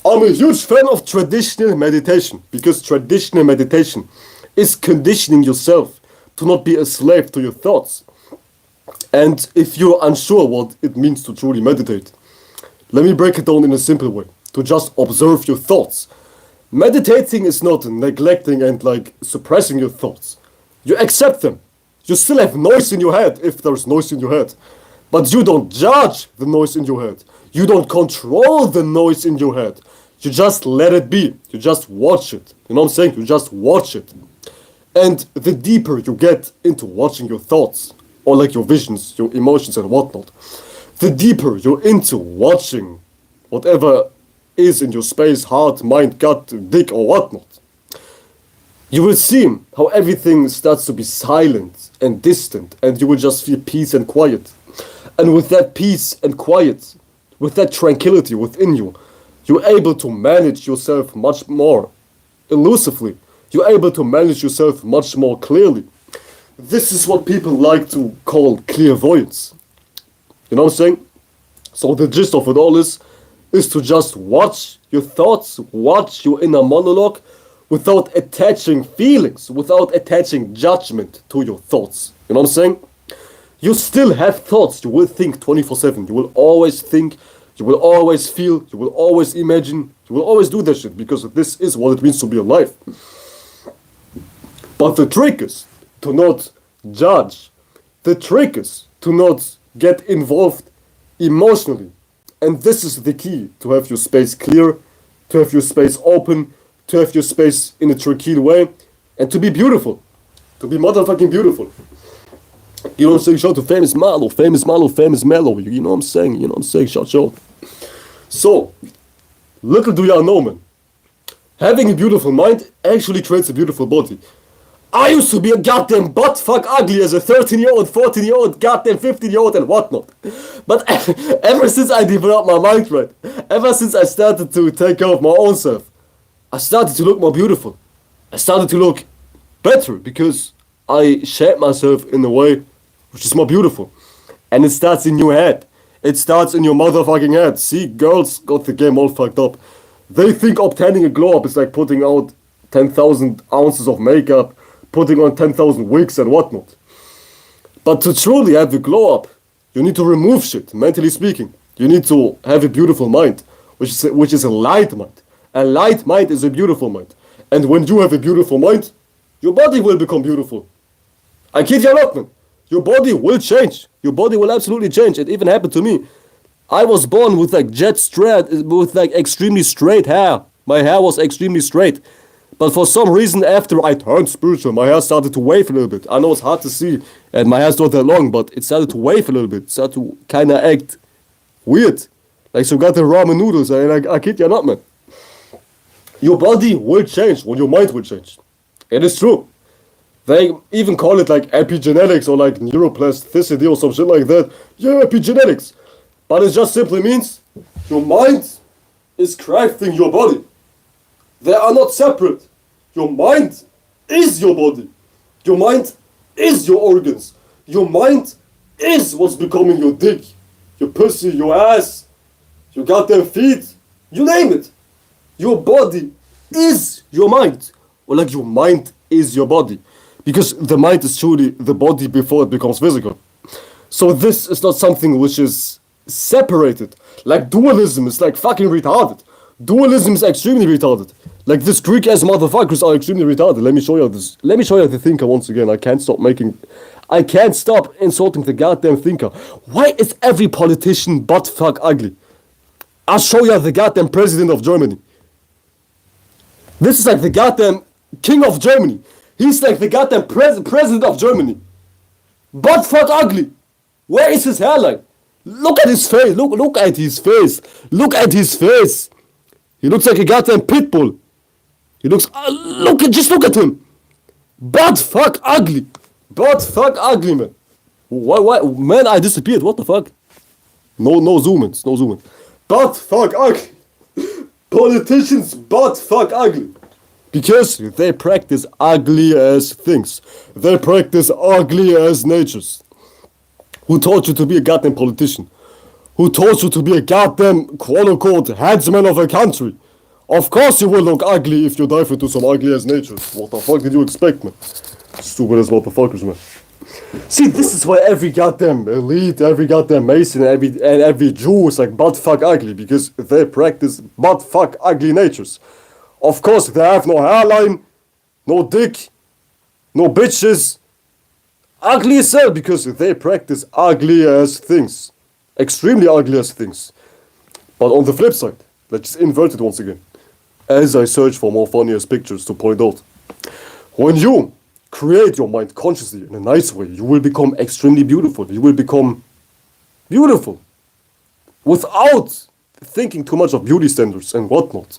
I'm a huge fan of traditional meditation, because traditional meditation is conditioning yourself to not be a slave to your thoughts. And if you're unsure what it means to truly meditate, let me break it down in a simple way, to just observe your thoughts. Meditating is not neglecting and like suppressing your thoughts. You accept them. You still have noise in your head if there's noise in your head. But you don't judge the noise in your head. You don't control the noise in your head. You just let it be. You just watch it. You know what I'm saying? You just watch it. And the deeper you get into watching your thoughts, or like your visions, your emotions and whatnot, the deeper you're into watching whatever is in your space, heart, mind, gut, dick or whatnot, you will see how everything starts to be silent and distant, and you will just feel peace and quiet. And with that peace and quiet, with that tranquility within you, you're able to manage yourself much more elusively. You're able to manage yourself much more clearly. This is what people like to call clairvoyance. You know what I'm saying? So the gist of it all is to just watch your thoughts, watch your inner monologue without attaching feelings, without attaching judgment to your thoughts. You know what I'm saying? You still have thoughts. You will think 24/7. You will always think. You will always feel. You will always imagine. You will always do that shit because this is what it means to be alive. But the trick is to not judge. The trick is to not get involved emotionally. And this is the key to have your space clear, to have your space open, to have your space in a tranquil way, and to be beautiful. To be motherfucking beautiful. You know what I'm saying? Shout to famous Marlo, famous Marlo, famous Mellow. You know what I'm saying? You know what I'm saying? Shout. So, little do y'all know, man. Having a beautiful mind actually creates a beautiful body. I used to be a goddamn butt-fuck ugly as a 13-year-old, 14-year-old, goddamn 15-year-old and whatnot. But ever since I developed my mind right, ever since I started to take care of my own self, I started to look more beautiful. I started to look better because I shape myself in a way which is more beautiful. And it starts in your head. It starts in your motherfucking head. See, girls got the game all fucked up. They think obtaining a glow up is like putting out 10,000 ounces of makeup, putting on 10,000 wigs and whatnot. But to truly have a glow up, you need to remove shit, mentally speaking. You need to have a beautiful mind, which is a light mind. A light mind is a beautiful mind. And when you have a beautiful mind, your body will become beautiful. I kid you not, man. Your body will change. Your body will absolutely change. It even happened to me. I was born with like jet straight, with like extremely straight hair. My hair was extremely straight. But for some reason, after I turned spiritual, my hair started to wave a little bit. I know it's hard to see, and my hair's not that long, but it started to wave a little bit. It started to kind of act weird. Like some goddamn ramen noodles. I kid you not, man. Your body will change when your mind will change. It is true. They even call it like epigenetics or like neuroplasticity or some shit like that. Yeah, epigenetics. But it just simply means your mind is crafting your body. They are not separate. Your mind is your body. Your mind is your organs. Your mind is what's becoming your dick, your pussy, your ass, your goddamn feet, you name it. Your body is your mind. Or like your mind is your body. Because the mind is truly the body before it becomes physical. So this is not something which is separated. Like dualism is like fucking retarded. Dualism is extremely retarded. Like this Greek ass motherfuckers are extremely retarded. Let me show you this. Let me show you the thinker once again. I can't stop making. I can't stop insulting the goddamn thinker. Why is every politician butt fuck ugly? I'll show you the goddamn president of Germany. This is like the goddamn king of Germany. He's like the goddamn president of Germany. Butt fuck ugly. Where is his hairline? Look at his face. Look at his face. Look at his face. He looks like a goddamn pit bull. He looks. Just look at him. Butt fuck ugly. Butt fuck ugly, man. Why, man? I disappeared. What the fuck? No zoom ins. No zoom ins. Butt fuck ugly. Politicians butt fuck ugly. Because they practice ugly ass things. They practice ugly ass natures. Who taught you to be a goddamn politician? Who taught you to be a goddamn quote-unquote headsman of a country? Of course you will look ugly if you dive into some ugly ass natures. What the fuck did you expect, man? Stupid as motherfuckers, man. See, this is why every goddamn elite, every goddamn Mason, and every Jew is like butt fuck ugly, because they practice butt fuck ugly natures. Of course, they have no hairline, no dick, no bitches. Ugly as hell, because they practice ugly ass things. Extremely ugly ass things. But on the flip side, let's just invert it once again. As I search for more funniest pictures to point out. When you create your mind consciously in a nice way, you will become extremely beautiful. You will become beautiful. Without thinking too much of beauty standards and whatnot.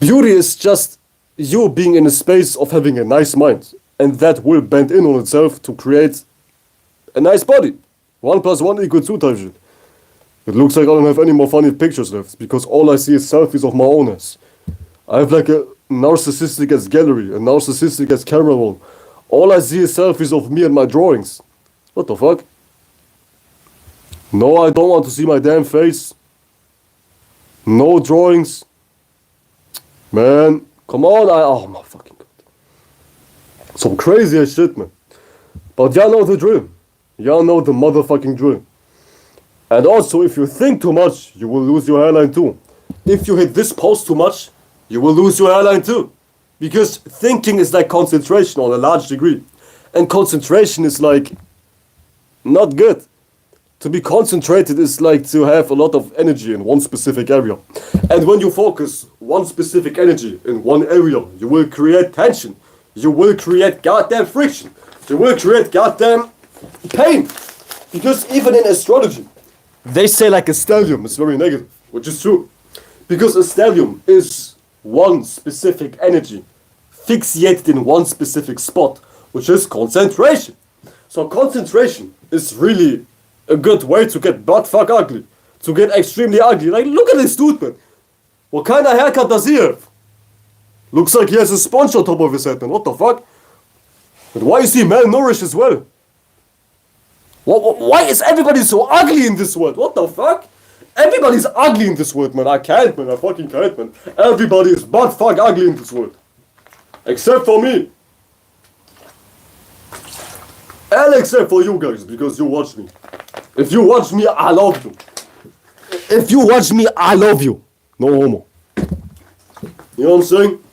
Beauty is just you being in a space of having a nice mind. And that will bend in on itself to create a nice body. 1 + 1 = 2 type shit. It looks like I don't have any more funny pictures left, because all I see is selfies of my own ass. I have like a narcissistic ass gallery, a narcissistic ass camera roll. All I see is selfies of me and my drawings. What the fuck? No, I don't want to see my damn face. No drawings. Man, come on, oh my fucking god. Some crazy ass shit, man. But y'all know the drill. Y'all know the motherfucking drill. And also, if you think too much, you will lose your hairline too. If you hit this pose too much, you will lose your hairline too. Because thinking is like concentration on a large degree. And concentration is like not good. To be concentrated is like to have a lot of energy in one specific area. And when you focus one specific energy in one area, you will create tension. You will create goddamn friction. You will create goddamn pain. Because even in astrology, they say like a stellium is very negative, which is true. Because a stellium is one specific energy fixated in one specific spot, which is concentration. So concentration is really a good way to get butt fuck ugly. To get extremely ugly. Like, look at this dude, man. What kind of haircut does he have? Looks like he has a sponge on top of his head, man. What the fuck? But why is he malnourished as well? Why is everybody so ugly in this world? What the fuck? Everybody's ugly in this world, man. I can't, man. I fucking can't, man. Everybody is butt fuck ugly in this world. Except for me. And except for you guys, because you watch me. If you watch me, I love you. If you watch me, I love you. No homo. You know what I'm saying?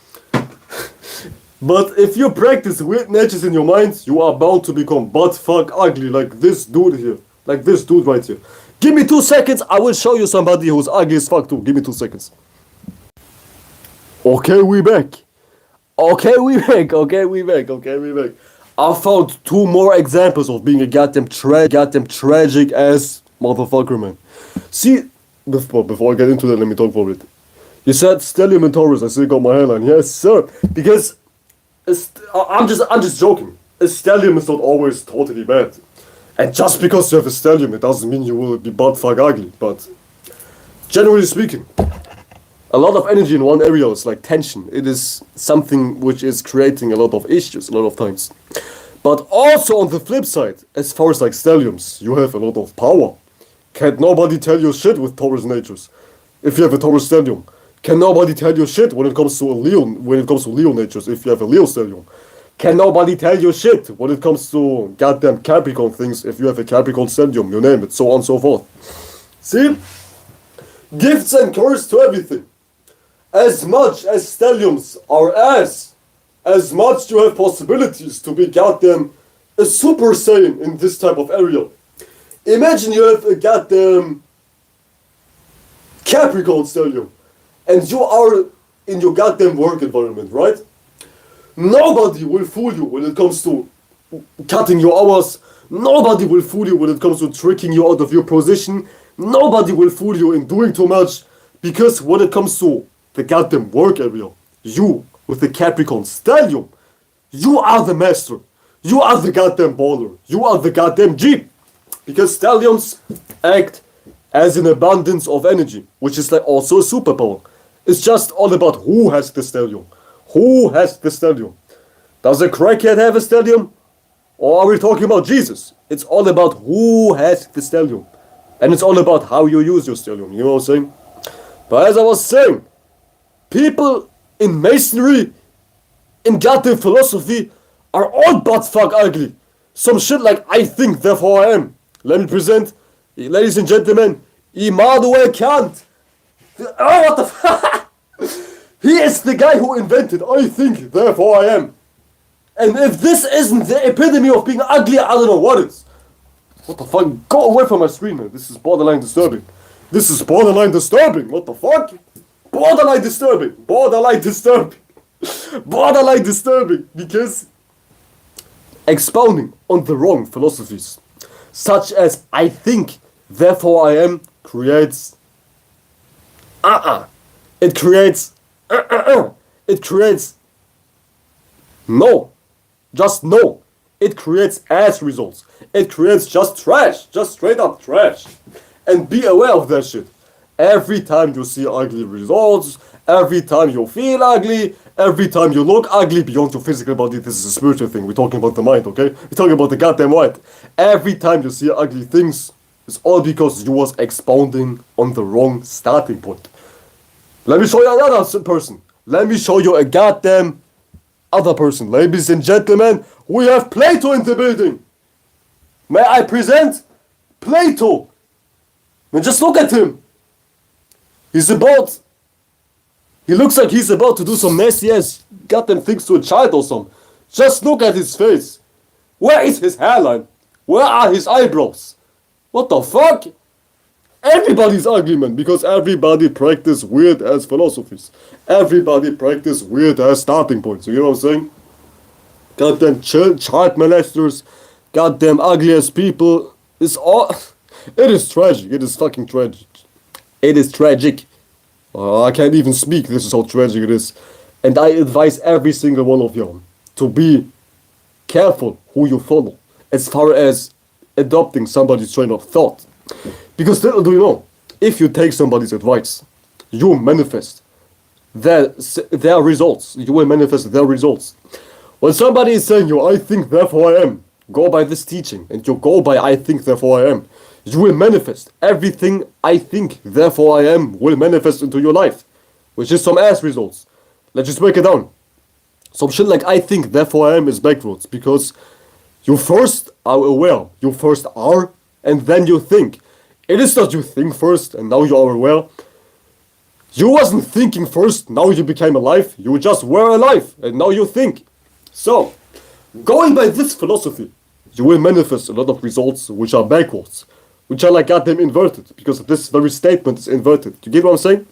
But if you practice weird natures in your mind, you are bound to become butt fuck ugly like this dude here. Like this dude right here. Give me 2 seconds, I will show you somebody who's ugly as fuck too. Give me 2 seconds. Okay, we back. Okay, we back. I found 2 more examples of being a goddamn tragic ass motherfucker, man. See, before I get into that, let me talk for a bit. You said stellium and Taurus, I still got my hairline. Yes, sir. Because I'm just joking. A stellium is not always totally bad. And just because you have a stellium, it doesn't mean you will be butt fuck ugly. But generally speaking, a lot of energy in one area is like tension. It is something which is creating a lot of issues a lot of times. But also on the flip side, as far as like stelliums, you have a lot of power. Can't nobody tell you shit with Taurus natures. If you have a Taurus stellium. Can nobody tell you shit when it comes to a Leo, Leo natures, if you have a Leo stellium. Can nobody tell you shit when it comes to goddamn Capricorn things, if you have a Capricorn stellium, you name it, so on and so forth. See? Gifts and curse to everything. As much as stelliums are as much you have possibilities to be goddamn a Super Saiyan in this type of area. Imagine you have a goddamn Capricorn Stadium, and you are in your goddamn work environment, right? Nobody will fool you when it comes to cutting your hours. Nobody will fool you when it comes to tricking you out of your position. Nobody will fool you in doing too much. Because when it comes to the goddamn work area, you, with the Capricorn Stallion, you are the master. You are the goddamn baller. You are the goddamn Jeep. Because stallions act as an abundance of energy, which is like also a superpower. It's just all about who has the stallion. Who has the stallion? Does a crackhead have a stallion? Or are we talking about Jesus? It's all about who has the stallion. And it's all about how you use your stallion, you know what I'm saying? But as I was saying, people in masonry, in goddamn philosophy, are all buttfuck ugly. Some shit like, I think, therefore I am. Let me present, ladies and gentlemen, Immanuel Kant. Oh, what the fuck? He is the guy who invented, I think, therefore I am. And if this isn't the epitome of being ugly, I don't know what is. What the fuck? Go away from my screen, man. This is borderline disturbing. This is borderline disturbing. What the fuck? Borderline disturbing. Borderline disturbing. Borderline disturbing. Because expounding on the wrong philosophies, such as I think, therefore I am, creates It creates It creates no. Just no. It creates ass results. It creates just trash. Just straight up trash. And be aware of that shit. Every time you see ugly results, every time you feel ugly, every time you look ugly beyond your physical body, this is a spiritual thing. We're talking about the mind, okay? We're talking about the goddamn mind. Every time you see ugly things, it's all because you was expounding on the wrong starting point. Let me show you another person. Let me show you a goddamn other person. Ladies and gentlemen, we have Plato in the building. May I present Plato? Now just look at him. He looks like he's about to do some nasty ass goddamn things to a child or something. Just look at his face. Where is his hairline? Where are his eyebrows? What the fuck? Everybody's ugly, man, because everybody practice weird ass philosophies. Everybody practice weird ass starting points. You know what I'm saying? Goddamn child molesters, goddamn ugly ass people. It's all. It is tragic. It is fucking tragic. It is tragic. I can't even speak. This is how tragic it is. And I advise every single one of you to be careful who you follow as far as adopting somebody's train of thought. Because little do you know, if you take somebody's advice, you manifest their results. You will manifest their results. When somebody is saying you, I think, therefore I am, go by this teaching, and you go by I think, therefore I am, you will manifest everything I think, therefore I am, will manifest into your life, which is some ass results. Let's just break it down. Some shit like I think, therefore I am is backwards, because you first are aware, you first are, and then you think. It is not you think first, and now you are aware. You wasn't thinking first, now you became alive, you just were alive, and now you think. So, going by this philosophy, you will manifest a lot of results which are backwards, which are like goddamn inverted, because this very statement is inverted. You get what I'm saying?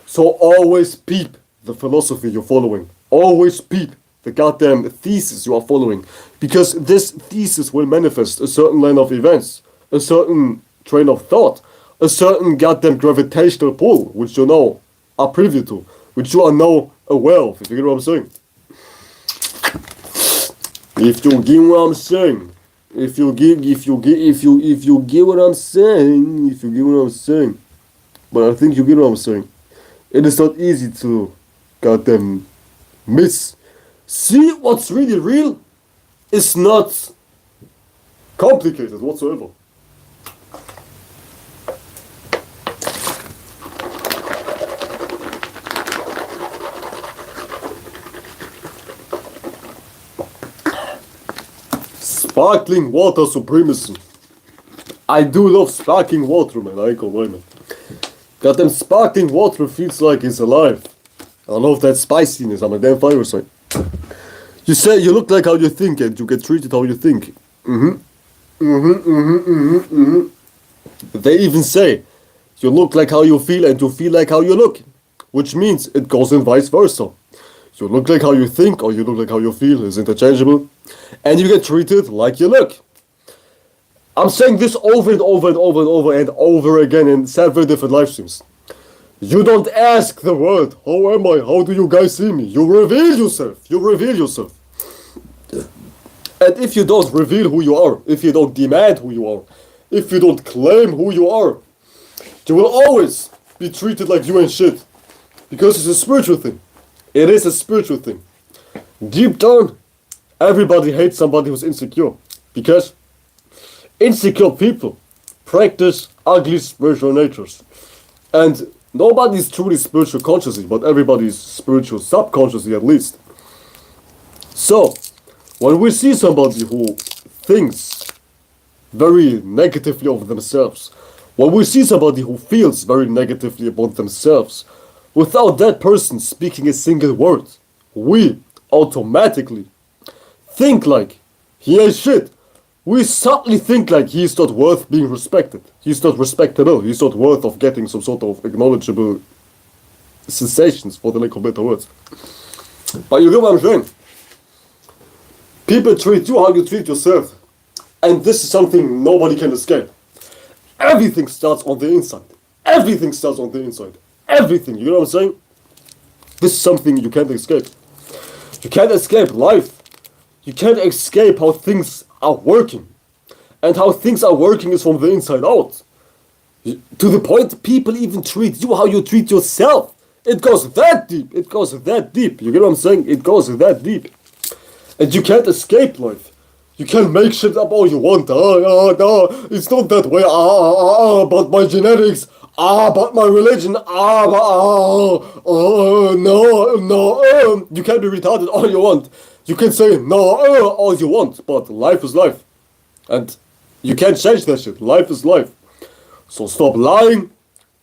So always peep the philosophy you're following. Always peep the goddamn thesis you are following, because this thesis will manifest a certain line of events, a certain train of thought, a certain goddamn gravitational pull, which you know are privy to, which you are now aware of. If you get what I'm saying? If you get what I'm saying. If you get what I'm saying. But I think you get what I'm saying. It is not easy to goddamn miss. See what's really real is not complicated whatsoever. Sparkling water supremacy. I do love sparkling water, man. I ain't gonna lie, man. Goddamn sparkling water feels like it's alive. I love that spiciness. I'm a damn fireside. You say you look like how you think and you get treated how you think. They even say, you look like how you feel and you feel like how you look. Which means it goes in vice versa. You look like how you think or you look like how you feel is interchangeable. And you get treated like you look. I'm saying this over and over and over and over and over again in several different live streams. You don't ask the world, how am I? How do you guys see me? You reveal yourself. You reveal yourself. And if you don't reveal who you are, if you don't demand who you are, if you don't claim who you are, you will always be treated like you ain't shit. Because it's a spiritual thing. It is a spiritual thing. Deep down, everybody hates somebody who's insecure. Because insecure people practice ugly spiritual natures. And nobody's truly spiritual consciously, but everybody's spiritual subconsciously at least. So, when we see somebody who thinks very negatively of themselves, when we see somebody who feels very negatively about themselves, without that person speaking a single word, we automatically think like he ain't shit. We subtly think like he's not worth being respected. He's not respectable. He's not worth of getting some sort of acknowledgeable sensations, for the lack of better words. But you get what I'm saying? People treat you how you treat yourself. And this is something nobody can escape. Everything starts on the inside. Everything starts on the inside. Everything, you know what I'm saying? This is something you can't escape. You can't escape life. You can't escape how things are working. And how things are working is from the inside out. To the point people even treat you how you treat yourself. It goes that deep. It goes that deep. You get what I'm saying? It goes that deep. And you can't escape life. You can make shit up all you want. It's not that way. But my genetics. But my religion. No. You can be retarded all you want. You can say no all you want. But life is life. And you can't change that shit. Life is life. So stop lying.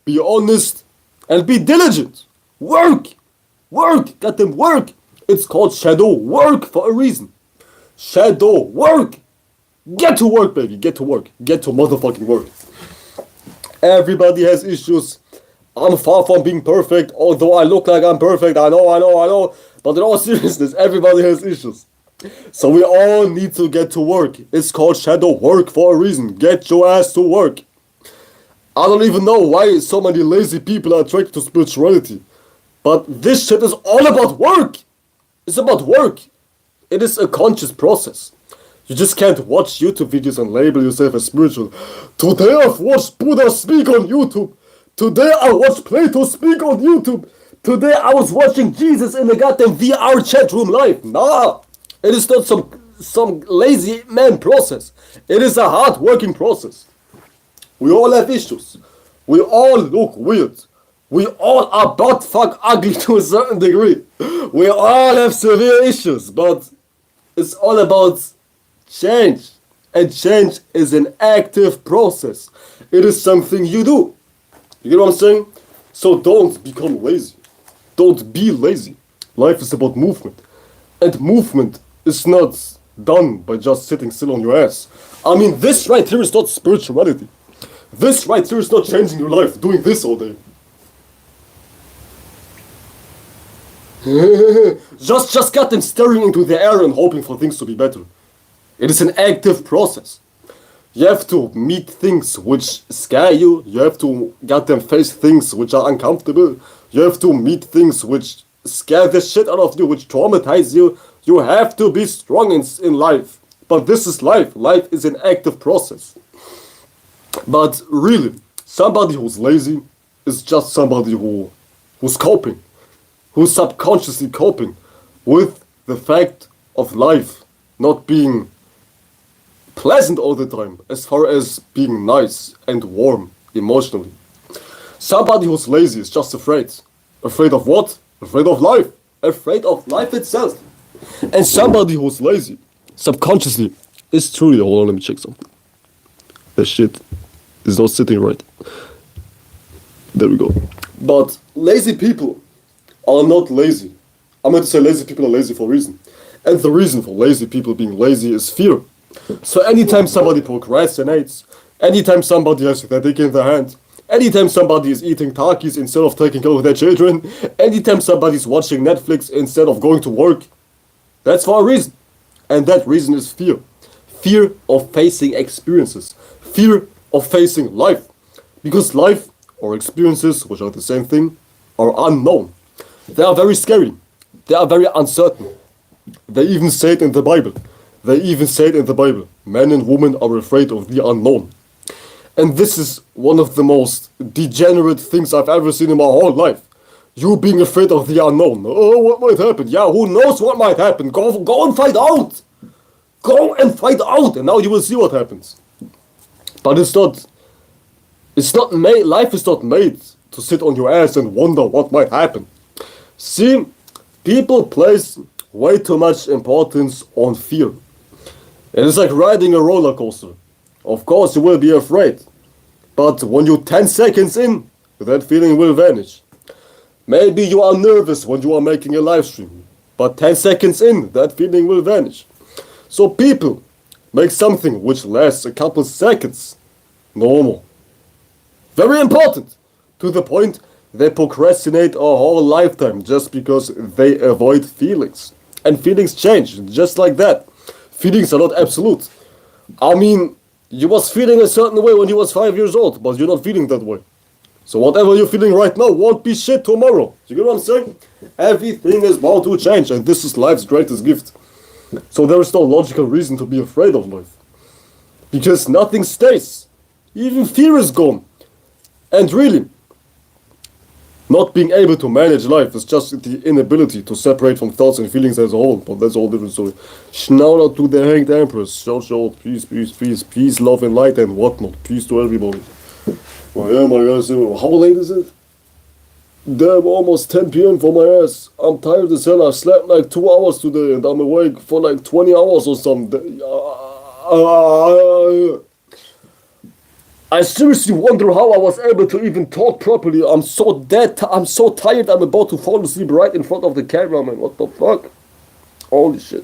Be honest. And be diligent. Work. Work. Goddamn work. It's called shadow work for a reason. Shadow work. Get to work, baby. Get to work. Get to motherfucking work. Everybody has issues. I'm far from being perfect, although I look like I'm perfect. I know. But in all seriousness, everybody has issues. So we all need to get to work. It's called shadow work for a reason. Get your ass to work. I don't even know why so many lazy people are attracted to spirituality. But this shit is all about work. It's about work. It is a conscious process. You just can't watch YouTube videos and label yourself as spiritual. Today I've watched Buddha speak on YouTube. Today I watched Plato speak on YouTube. Today I was watching Jesus in a goddamn VR chat room live. Nah, it is not some lazy man process. It is a hard working process. We all have issues. We all look weird. We all are butt fuck ugly to a certain degree. We all have severe issues, but it's all about change. And change is an active process. It is something you do. You get what I'm saying? So don't become lazy. Don't be lazy. Life is about movement. And movement is not done by just sitting still on your ass. I mean, this right here is not spirituality. This right here is not changing your life, doing this all day. just got them staring into the air and hoping for things to be better. It is an active process. You have to meet things which scare you. You have to get them face things which are uncomfortable. You have to meet things which scare the shit out of you, which traumatize you. You have to be strong in life. But this is life. Life is an active process. But really, somebody who's lazy is just somebody who's coping. Who's subconsciously coping with the fact of life not being pleasant all the time, as far as being nice and warm emotionally. Somebody who's lazy is just afraid. Afraid of what? Afraid of life. Afraid of life itself. And somebody who's lazy, subconsciously, is truly, hold on, let me check something. That shit is not sitting right. There we go. But lazy people are not lazy. I'm going to say lazy people are lazy for a reason. And the reason for lazy people being lazy is fear. So anytime somebody procrastinates, anytime somebody has their dick in their hand, anytime somebody is eating Takis instead of taking care of their children, anytime somebody's watching Netflix instead of going to work, that's for a reason. And that reason is fear. Fear of facing experiences. Fear of facing life. Because life, or experiences, which are the same thing, are unknown. They are very scary. They are very uncertain. They even say it in the Bible. Men and women are afraid of the unknown. And this is one of the most degenerate things I've ever seen in my whole life. You being afraid of the unknown. Oh, what might happen? Yeah, who knows what might happen? Go and find out. Go and find out, and now you will see what happens. But life is not made to sit on your ass and wonder what might happen. See, people place way too much importance on fear. It is like riding a roller coaster. Of course you will be afraid, but when you're 10 seconds in, that feeling will vanish. Maybe you are nervous when you are making a live stream, but 10 seconds in, that feeling will vanish. So people make something which lasts a couple seconds normal. Very important. To the point they procrastinate a whole lifetime just because they avoid feelings. And feelings change, just like that. Feelings are not absolute. I mean, you was feeling a certain way when you was 5 years old, but you're not feeling that way. So whatever you're feeling right now won't be shit tomorrow. You get what I'm saying? Everything is bound to change, and this is life's greatest gift. So there is no logical reason to be afraid of life. Because nothing stays. Even fear is gone. And really, not being able to manage life is just the inability to separate from thoughts and feelings as a whole. But that's a whole different story. Shout out to the Hanged Empress. Shout, peace, love and light and whatnot. Peace to everybody. Well, yeah, my guys, how late is it? Damn, almost 10 p.m. for my ass. I'm tired as hell. I slept like 2 hours today and I'm awake for like 20 hours or something. I seriously wonder how I was able to even talk properly. I'm so tired. I'm about to fall asleep right in front of the camera, man. What the fuck? Holy shit.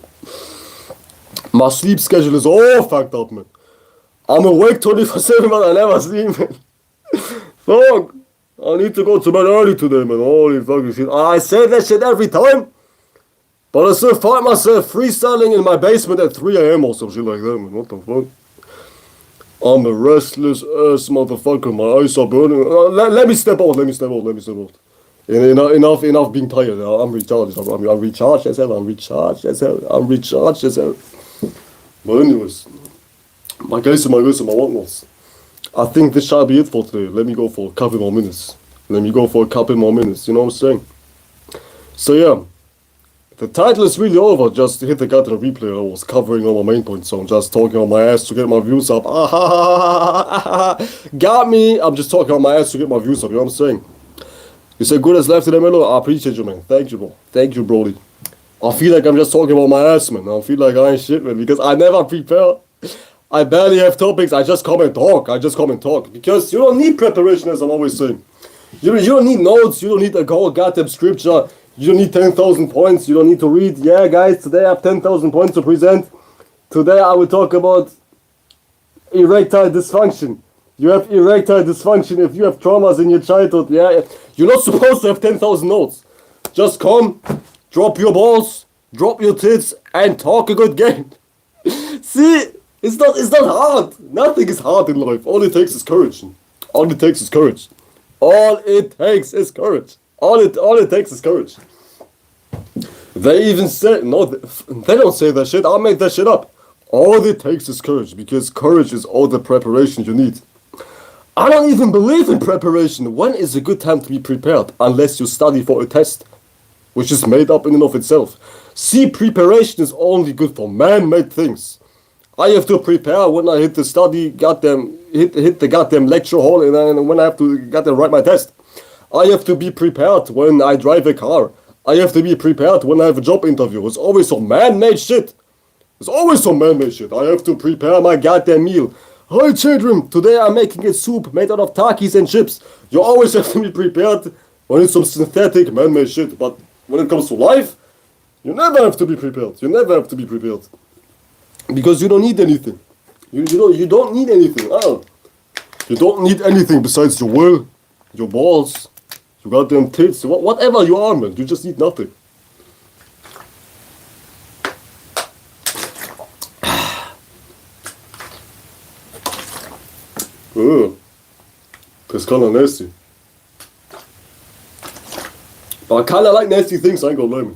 My sleep schedule is all fucked up, man. I'm awake 24/7, but I never sleep, man. Fuck. I need to go to bed early today, man. Holy fucking shit. I say that shit every time, but I still find myself freestyling in my basement at 3 a.m. or some shit like that, man. What the fuck? I'm a restless ass motherfucker. My eyes are burning. Let me step out. Enough being tired. I'm recharged. I'm recharged as hell. But anyways, my guys and my whatnots. I think this shall be it for today. Let me go for a couple more minutes. You know what I'm saying? So yeah. The title is really over. Just hit the goddamn replay. I was covering all my main points, so I'm just talking on my ass to get my views up. Got me. I'm just talking on my ass to get my views up. You know what I'm saying? You said good as left in the middle. I appreciate you, man. Thank you, bro. Thank you, Brody. I feel like I'm just talking about my ass, man. I feel like I ain't shit, man, because I never prepare. I barely have topics. I just come and talk. Because you don't need preparation, as I'm always saying. You don't need notes. You don't need a whole goddamn scripture. You don't need 10,000 points. You don't need to read. Yeah, guys, today I have 10,000 points to present. Today I will talk about erectile dysfunction. You have erectile dysfunction if you have traumas in your childhood. Yeah, you're not supposed to have 10,000 notes. Just come, drop your balls, drop your tits, and talk a good game. See, it's not hard. Nothing is hard in life. All it takes is courage. All it takes is courage. They even say, no, they don't say that shit. I'll make that shit up. All it takes is courage, because courage is all the preparation you need. I don't even believe in preparation. When is a good time to be prepared? Unless you study for a test, which is made up in and of itself. See, preparation is only good for man-made things. I have to prepare when I hit the hit the goddamn lecture hall, and when I have to goddamn write my test. I have to be prepared when I drive a car. I have to be prepared when I have a job interview. It's always some man-made shit. I have to prepare my goddamn meal. Hi children, today I'm making a soup made out of Takis and chips. You always have to be prepared when it's some synthetic man-made shit. But when it comes to life, you never have to be prepared. Because you don't need anything. You don't need anything. Oh. You don't need anything besides your will, your balls, your goddamn tits, whatever you are, man. You just need nothing. Ugh. That's kinda nasty. But I kinda like nasty things, I ain't gonna lie, man.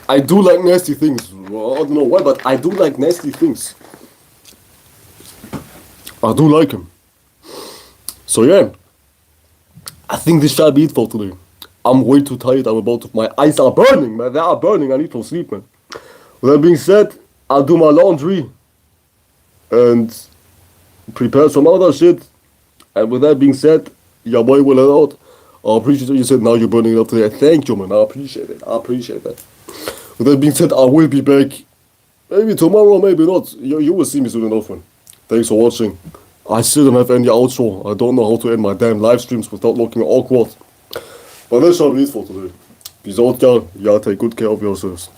I do like nasty things. Well, I don't know why, but I do like nasty things. I do like them. So yeah, I think this shall be it for today. I'm way too tired. My eyes are burning, man. They are burning. I need to sleep, man. With that being said, I'll do my laundry and prepare some other shit. And with that being said, your boy will head out. I appreciate what you said. Now you're burning it up today. Thank you, man. I appreciate it. I appreciate that. With that being said, I will be back. Maybe tomorrow, maybe not. You will see me soon enough, man. Thanks for watching. I still don't have any outro. I don't know how to end my damn live streams without looking awkward. But that's all it is for today. Peace out, y'all. Y'all take good care of yourselves.